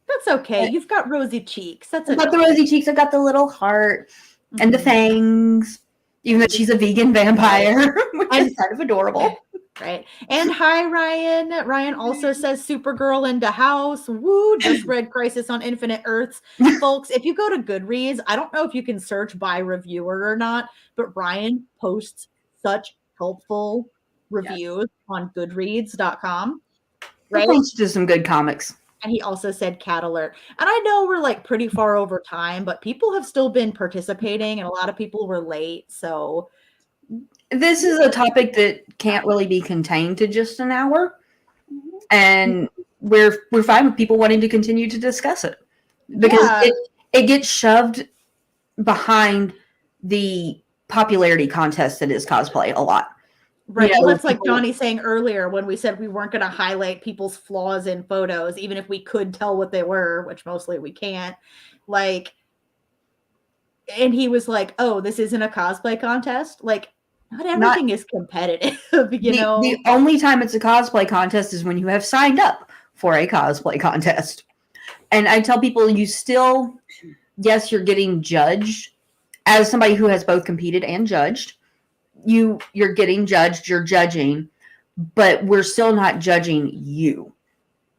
That's okay. You've got rosy cheeks. That's I've got the rosy cheeks. I've got the little heart and the fangs, even though she's a vegan vampire, which is kind of adorable. Right. And hi, Ryan. Ryan also says Supergirl into house. Woo, just read Crisis on Infinite Earths. Folks, if you go to Goodreads, I don't know if you can search by reviewer or not, but Ryan posts such helpful reviews on goodreads.com. Right. He posts some good comics. And he also said cat alert. And I know we're like pretty far over time, but people have still been participating and a lot of people were late. So this is a topic that can't really be contained to just an hour. And we're fine with people wanting to continue to discuss it. Because it gets shoved behind the popularity contest that is cosplay a lot. Right. You know, well, that's like Johnny saying earlier when we said we weren't going to highlight people's flaws in photos, even if we could tell what they were, which mostly we can't. Like, and he was like, oh, this isn't a cosplay contest. Like, not everything is competitive, you know? The only time it's a cosplay contest is when you have signed up for a cosplay contest. And I tell people, you still, yes, you're getting judged as somebody who has both competed and judged. You're getting judged, you're judging, but we're still not judging you.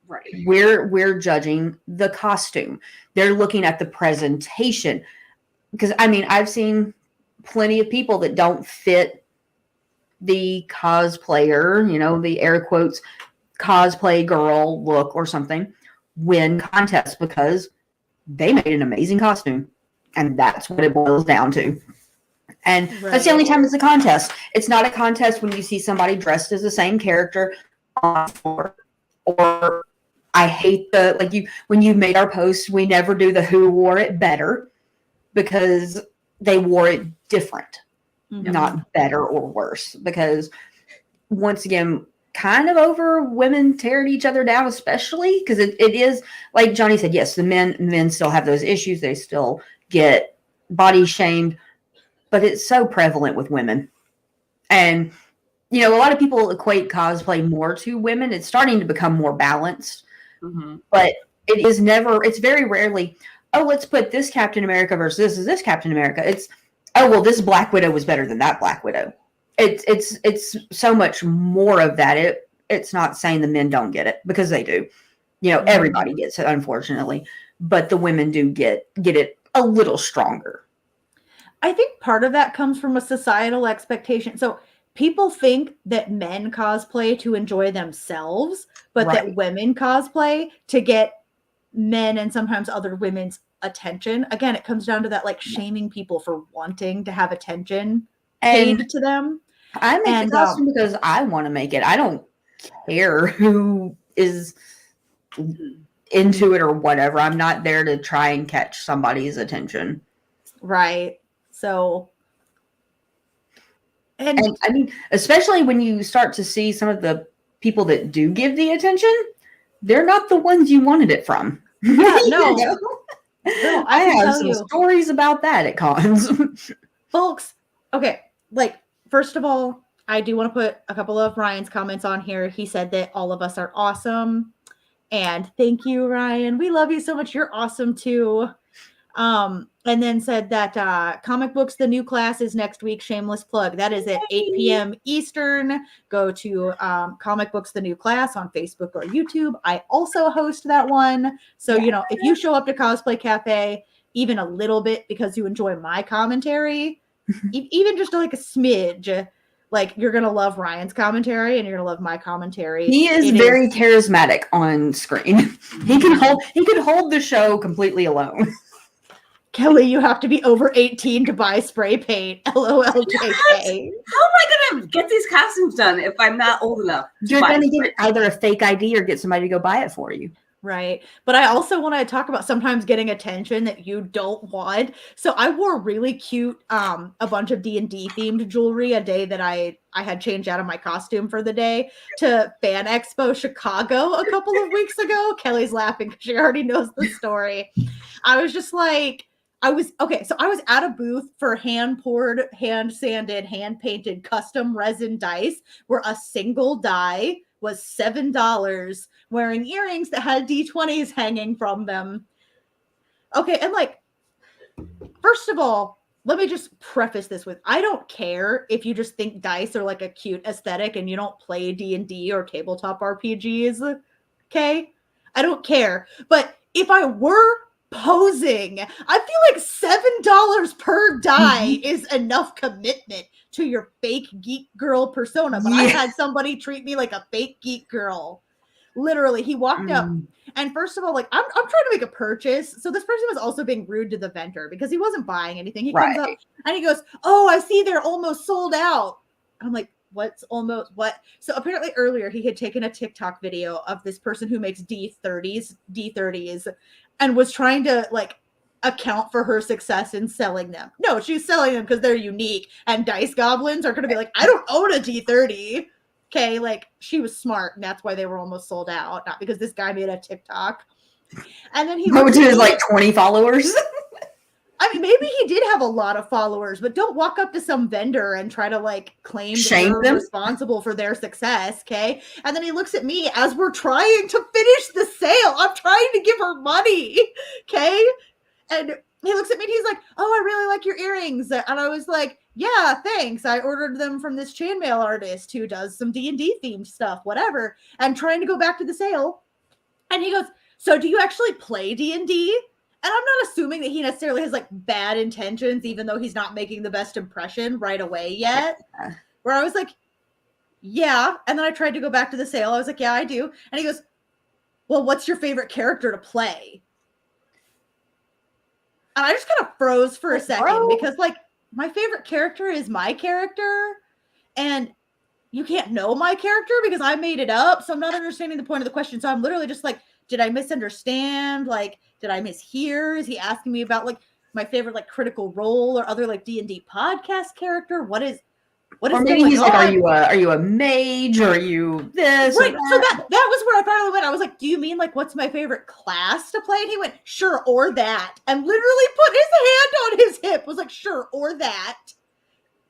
Right. We're judging the costume. They're looking at the presentation. Because, I mean, I've seen plenty of people that don't fit the cosplayer, you know, the air quotes, cosplay girl look or something, win contests because they made an amazing costume. And that's what it boils down to. And that's the only time it's a contest. It's not a contest when you see somebody dressed as the same character on the floor. Or I hate when you made our post, we never do the who wore it better because they wore it different, not better or worse. Because once again, kind of over women tearing each other down, especially because it is like Johnny said. Yes, the men still have those issues. They still get body shamed, but it's so prevalent with women. And a lot of people equate cosplay more to women. It's starting to become more balanced, but it's very rarely, oh, let's put this Captain America versus this Captain America. It's, oh, well, this Black Widow was better than that Black Widow. It's so much more of that. It's not saying the men don't get it, because they do. Everybody gets it, unfortunately, but the women do get it a little stronger. I think part of that comes from a societal expectation. So people think that men cosplay to enjoy themselves, but that women cosplay to get men and sometimes other women's attention. Again, it comes down to that, like, shaming people for wanting to have attention paid to them. I make the costume because I want to make it. I don't care who is into it or whatever. I'm not there to try and catch somebody's attention. Right. So, and I mean, especially when you start to see some of the people that do give the attention, they're not the ones you wanted it from. Yeah, no. No, I have some stories about that at cons. Folks, okay, like, first of all, I do want to put a couple of Ryan's comments on here. He said that all of us are awesome. And thank you, Ryan. We love you so much. You're awesome too. And then said that Comic Books The New Class is next week. Shameless plug. That is at 8 p.m. Eastern. Go to Comic Books The New Class on Facebook or YouTube. I also host that one. So, if you show up to Cosplay Cafe even a little bit because you enjoy my commentary, even just like a smidge, like, you're going to love Ryan's commentary and you're going to love my commentary. He is very charismatic on screen. He can hold the show completely alone. Kelly, you have to be over 18 to buy spray paint. LOL JK. How am I going to get these costumes done if I'm not old enough? You're going to get either a fake ID or get somebody to go buy it for you. Right. But I also want to talk about sometimes getting attention that you don't want. So I wore really cute, a bunch of D&D themed jewelry a day that I had changed out of my costume for the day to Fan Expo Chicago a couple of weeks ago. Kelly's laughing because she already knows the story. I was just like, so I was at a booth for hand-poured, hand-sanded, hand-painted custom resin dice where a single die was $7, wearing earrings that had D20s hanging from them. Okay, and like, first of all, let me just preface this with, I don't care if you just think dice are like a cute aesthetic and you don't play D&D or tabletop RPGs, okay? I don't care. But if I were posing, I feel like $7 per die is enough commitment to your fake geek girl persona. But I had somebody treat me like a fake geek girl. Literally, he walked up, and first of all, like, I'm trying to make a purchase. So this person was also being rude to the vendor because he wasn't buying anything. He comes up and he goes, "Oh, I see they're almost sold out." I'm like, what's almost what? So apparently earlier he had taken a TikTok video of this person who makes D30s, and was trying to like account for her success in selling them. No, she's selling them because they're unique, and dice goblins are going to be like, I don't own a D30. Okay, like, she was smart, and that's why they were almost sold out, not because this guy made a TikTok. And then he looked at his like 20 followers. I mean, maybe he did have a lot of followers, but don't walk up to some vendor and try to like claim that you're responsible for their success, okay? And then he looks at me as we're trying to finish the sale. I'm trying to give her money, okay? And he looks at me and he's like, "Oh, I really like your earrings." And I was like, "Yeah, thanks. I ordered them from this chainmail artist who does some D&D themed stuff, whatever." And trying to go back to the sale. And he goes, "So do you actually play D&D?" And I'm not assuming that he necessarily has like bad intentions, even though he's not making the best impression right away yet. Where I was like, "Yeah." And then I tried to go back to the sale. I was like, "Yeah, I do." And he goes, "Well, what's your favorite character to play?" And I just kind of froze for a second because like my favorite character is my character. And you can't know my character because I made it up. So I'm not understanding the point of the question. So I'm literally just like, did I misunderstand? Like, did I mishear? Is he asking me about like my favorite like Critical Role or other like D&D podcast character? What is What is Or maybe going he's on? like, are you a mage? Or are you this? Right. Or So that? that was where I finally went. I was like, do you mean like what's my favorite class to play? And he went, sure, or that. And literally put his hand on his hip, was like, sure, or that.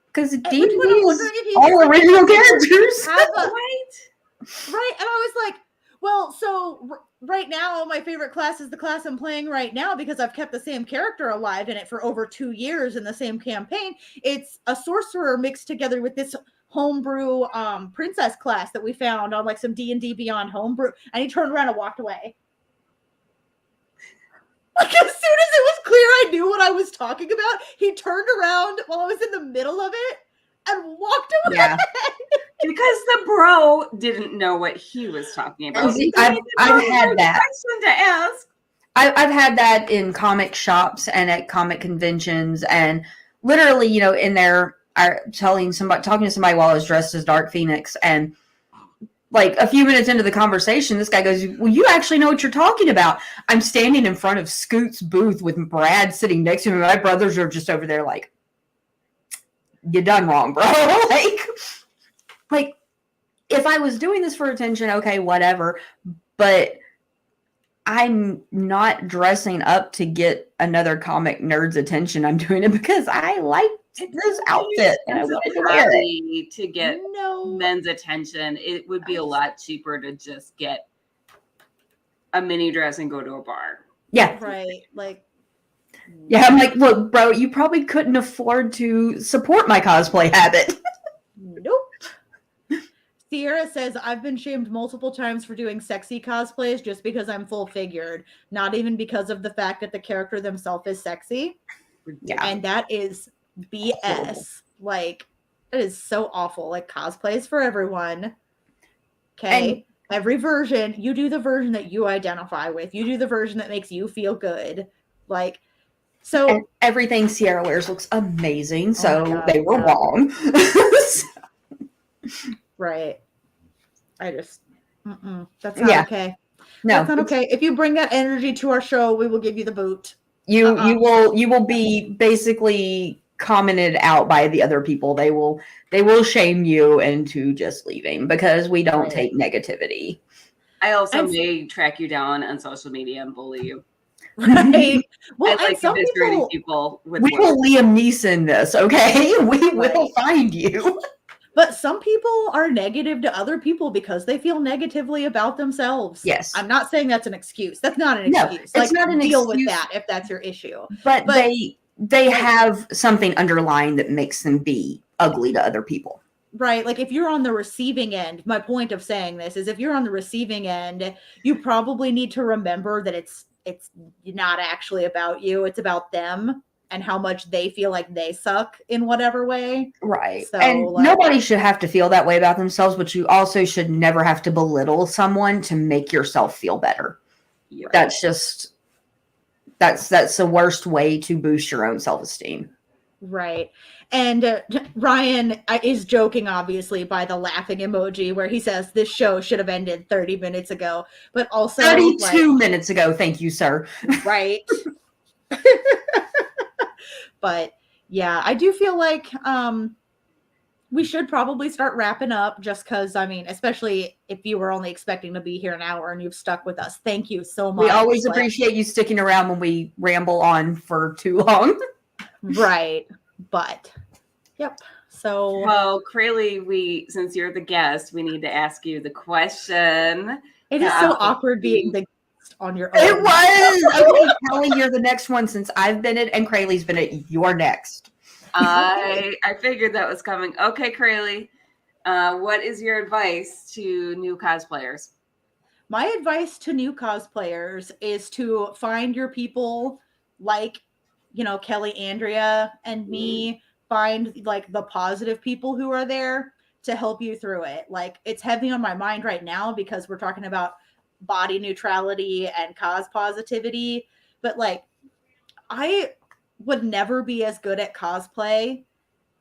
Because At D&D which point I'm is wondering if he all original characters. have a, Right? right. And I was like, well, so right now, my favorite class is the class I'm playing right now because I've kept the same character alive in it for over 2 years in the same campaign. It's a sorcerer mixed together with this homebrew princess class that we found on like some D&D Beyond homebrew. And he turned around and walked away. Like as soon as it was clear I knew what I was talking about, he turned around while I was in the middle of it and walked away. Yeah. Because the bro didn't know what he was talking about. And see, I've had that. Question to ask. I've had that in comic shops and at comic conventions, and literally, you know, in there, talking to somebody while I was dressed as Dark Phoenix, and like a few minutes into the conversation, this guy goes, "Well, you actually know what you're talking about." I'm standing in front of Scoot's booth with Brad sitting next to me. My brothers are just over there like, "You done wrong, bro." like if I was doing this for attention, okay, whatever, but I'm not dressing up to get another comic nerd's attention. I'm doing it because I like this outfit and I wanted to wear it. To get men's attention, it would be a lot cheaper to just get a mini dress and go to a bar. Yeah. Right. Like, yeah, I'm like, look, bro, you probably couldn't afford to support my cosplay habit. Nope. Sierra says, I've been shamed multiple times for doing sexy cosplays just because I'm full figured, not even because of the fact that the character themselves is sexy. Yeah. And that is BS. Like, it is so awful. Like, cosplay is for everyone. Okay. And every version, you do the version that you identify with. You do the version that makes you feel good. Like, so. And everything Sierra wears looks amazing. So God, they were wrong. Right. I just, that's not okay. No, that's not okay. If you bring that energy to our show, we will give you the boot. You will be basically commented out by the other people. They will shame you into just leaving because we don't take negativity. I also may track you down on social media and bully you. Right. Well, I like some people with we will Liam Neeson this, okay? We will find you. But some people are negative to other people because they feel negatively about themselves. Yes. I'm not saying that's an excuse. That's not an excuse. It's not an deal excuse. with that if that's your issue. But they have something underlying that makes them be ugly to other people. Right. Like if you're on the receiving end, my point of saying this is if you're on the receiving end, you probably need to remember that it's not actually about you. It's about them and how much they feel like they suck in whatever way. Right. So, and nobody should have to feel that way about themselves, but you also should never have to belittle someone to make yourself feel better. Right. That's just, that's the worst way to boost your own self-esteem. Right. And Ryan is joking, obviously, by the laughing emoji where he says this show should have ended 30 minutes ago, but also 32 minutes ago. Thank you, sir. Right. But yeah, I do feel like we should probably start wrapping up just because, I mean, especially if you were only expecting to be here an hour and you've stuck with us. Thank you so much. We always appreciate you sticking around when we ramble on for too long. Right. But, yep. So. Well, Crayle, since you're the guest, we need to ask you the question. It is so awkward being the guest on your own. It was. Okay, Kelly, you're the next one since I've been it and Crayle's been it. You're next. I figured that was coming. Okay, Crayle, what is your advice to new cosplayers? My advice to new cosplayers is to find your people like, Kelly, Andrea, and me. Find like the positive people who are there to help you through it. Like it's heavy on my mind right now because we're talking about body neutrality and cospositivity, but like I would never be as good at cosplay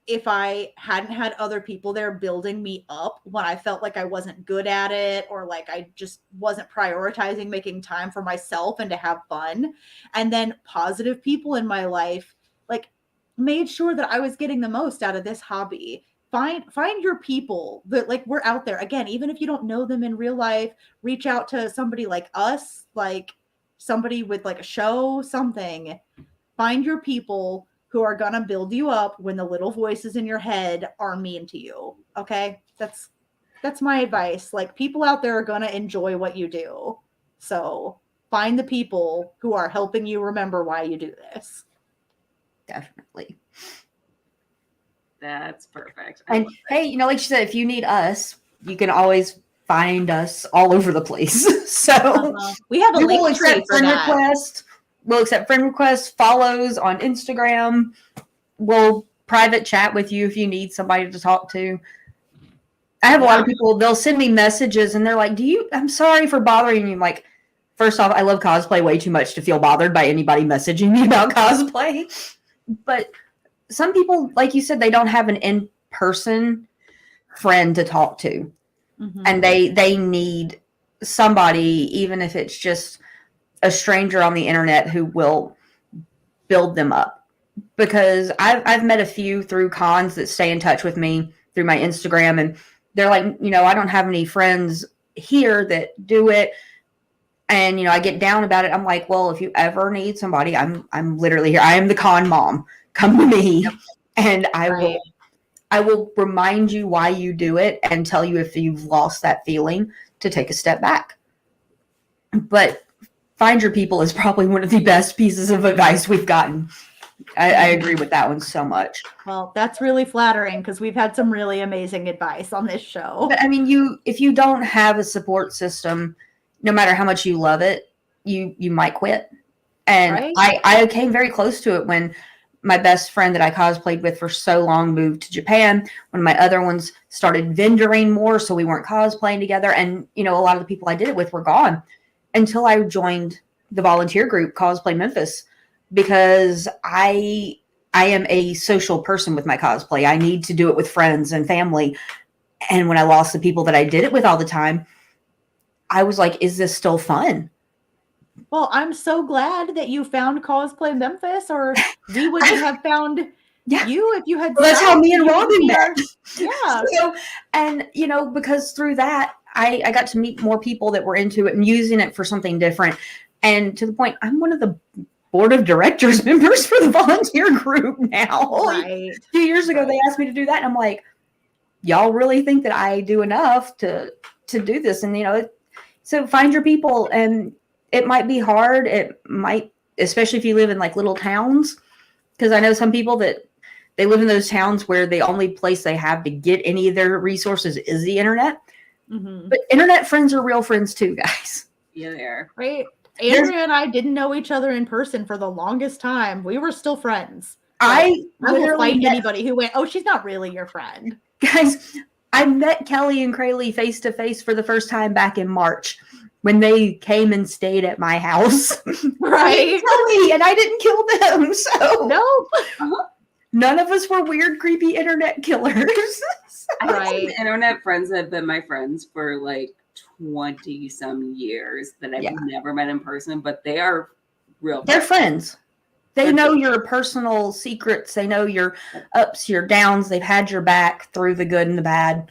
if I hadn't had other people there building me up when I felt like I wasn't good at it or like I just wasn't prioritizing making time for myself and to have fun. And then positive people in my life like made sure that I was getting the most out of this hobby. find your people that, like, we're out there again, even if you don't know them in real life, reach out to somebody like us, like somebody with like a show, something. Find your people who are gonna build you up when the little voices in your head are mean to you. Okay, that's my advice. Like, people out there are gonna enjoy what you do, so find the people who are helping you remember why you do this. Definitely. That's perfect. And hey, you know, like you said, if you need us, you can always find us all over the place. So we have a we will link tree accept for friend that. requests. We'll accept friend requests, follows on Instagram. We'll private chat with you if you need somebody to talk to. I have a lot of people, they'll send me messages and they're like, I'm sorry for bothering you. I'm like, first off, I love cosplay way too much to feel bothered by anybody messaging me about cosplay. But some people, like you said, they don't have an in-person friend to talk to. Mm-hmm. And they need somebody, even if it's just a stranger on the internet, who will build them up. Because I've met a few through cons that stay in touch with me through my Instagram, and they're like, you know, I don't have any friends here that do it. And, you know, I get down about it. I'm like, well, if you ever need somebody, I'm literally here. I am the con mom. Come to me, and I will remind you why you do it and tell you if you've lost that feeling to take a step back. But find your people is probably one of the best pieces of advice we've gotten. I agree with that one so much. Well, that's really flattering because we've had some really amazing advice on this show. But I mean, if you don't have a support system, no matter how much you love it, you might quit. And I came very close to it when my best friend that I cosplayed with for so long moved to Japan. When my other ones started vendoring more, so we weren't cosplaying together. And, you know, a lot of the people I did it with were gone until I joined the volunteer group Cosplay Memphis, because I am a social person with my cosplay. I need to do it with friends and family. And when I lost the people that I did it with all the time, I was like, is this still fun? Well, I'm so glad that you found Cosplay Memphis, or we wouldn't have found you if you had. Well, that's how me and Robin met. Yeah. So, and, you know, because through that, I got to meet more people that were into it and using it for something different. And to the point, I'm one of the board of directors members for the volunteer group now. Right. 2 years ago, they asked me to do that. And I'm like, y'all really think that I do enough to do this? And, you know, so find your people. And it might be hard. It might, especially if you live in like little towns, because I know some people that they live in those towns where the only place they have to get any of their resources is the internet. Mm-hmm. But internet friends are real friends too, guys. Yeah, they are. Right. Andrea and I didn't know each other in person for the longest time. We were still friends. I will fight anybody who went, oh, she's not really your friend. Guys, I met Kelly and Crayle face to face for the first time back in March when they came and stayed at my house. Right. Tell me, and I didn't kill them. So nope. None of us were weird, creepy internet killers. Right. Internet friends have been my friends for like 20 some years that I've never met in person, but they are real. They're friends. They know your personal secrets. They know your ups, your downs. They've had your back through the good and the bad.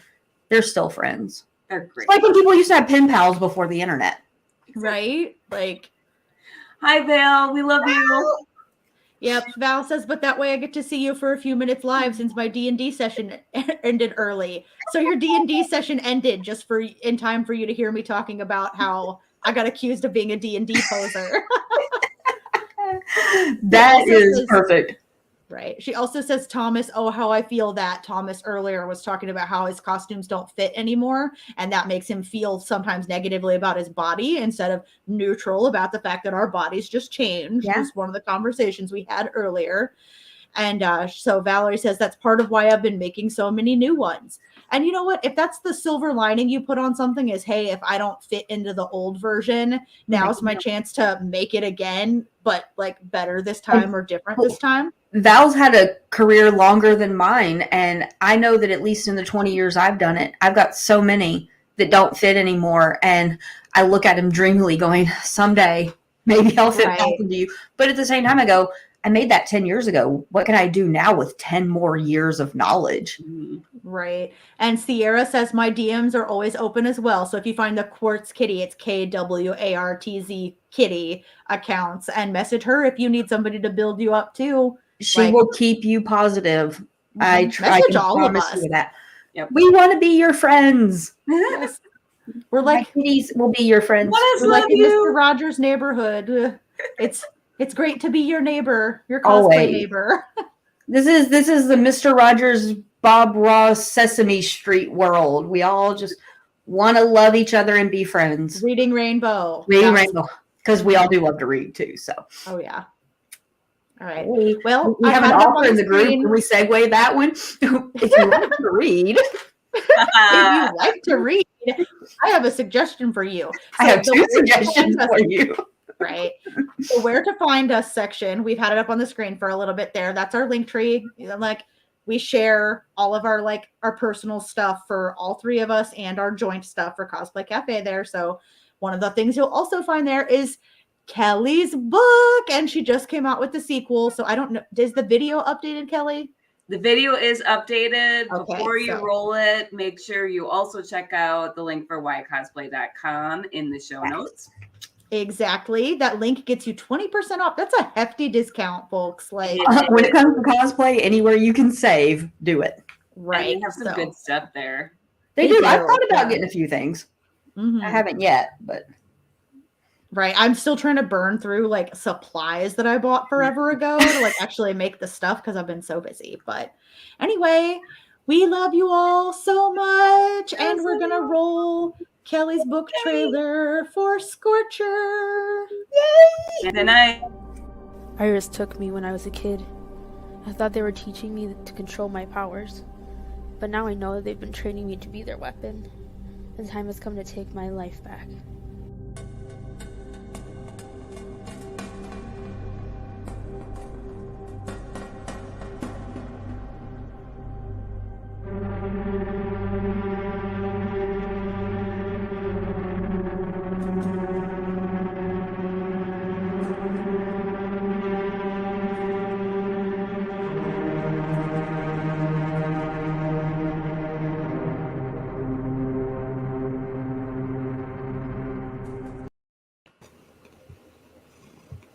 They're still friends. They're great. It's like when people used to have pen pals before the internet. Right? Like, hi, Val. We love you. Yep. Val says, but that way I get to see you for a few minutes live since my D&D session ended early. So your D&D session ended just in time for you to hear me talking about how I got accused of being a D&D poser. That is perfect. Right. She also says, Thomas, oh, how I feel that. Thomas earlier was talking about how his costumes don't fit anymore. And that makes him feel sometimes negatively about his body instead of neutral about the fact that our bodies just change. Yeah. It's one of the conversations we had earlier. And so Valerie says, that's part of why I've been making so many new ones. And you know what? If that's the silver lining you put on something is, hey, if I don't fit into the old version, now's my chance to make it again, but like better this time or different this time. Val's had a career longer than mine. And I know that at least in the 20 years I've done it, I've got so many that don't fit anymore. And I look at him dreamily going, someday maybe I'll fit back into you. But at the same time, I go, I made that 10 years ago. What can I do now with 10 more years of knowledge? Right. And Sierra says my DMs are always open as well. So if you find the Quartz Kitty, it's KWARTZ Kitty accounts, and message her if you need somebody to build you up too. She will keep you positive. I try Message to all of promise us. you that. Yep. We want to be your friends. Yes. We're My like, kitties will be your friends. Let us we're like love in you. Mr. Rogers' neighborhood. It's great to be your neighbor, your cosplay Always. neighbor. This is the Mr. Rogers, Bob Ross, Sesame Street world. We all just want to love each other and be friends. Reading Rainbow. Reading Rainbow, because we all do love to read too. So, Oh yeah. All right. we Well, we I have an had it up offer on in the group. screen. Can we segue that one? If you like to read, If you like to read, I have a suggestion for you. I have the two where to find suggestions us- for you. Right. So where to find us section. We've had it up on the screen for a little bit there. That's our link tree. Like we share all of our our personal stuff for all three of us and our joint stuff for Cosplay Cafe there. So one of the things you'll also find there is Kelly's book, and she just came out with the sequel. So I don't know. Is the video updated, Kelly? The video is updated. Okay, Before you so- roll it, make sure you also check out the link for whycosplay.com in the show notes. Exactly. That link gets you 20% off. That's a hefty discount, folks. Like, When it comes to cosplay, anywhere you can save, do it. right. And they have some so- good stuff there. They They do. I've do, thought about yeah. getting a few things. Mhm. I haven't yet, but Right. I'm still trying to burn through like supplies that I bought forever ago to like actually make the stuff because I've been so busy. But anyway, we love you all so much. And we're going to roll Kelly's book trailer for Scorcher. And then I Iris took me when I was a kid. I thought they were teaching me to control my powers. But now I know that they've been training me to be their weapon. The time has come to take my life back.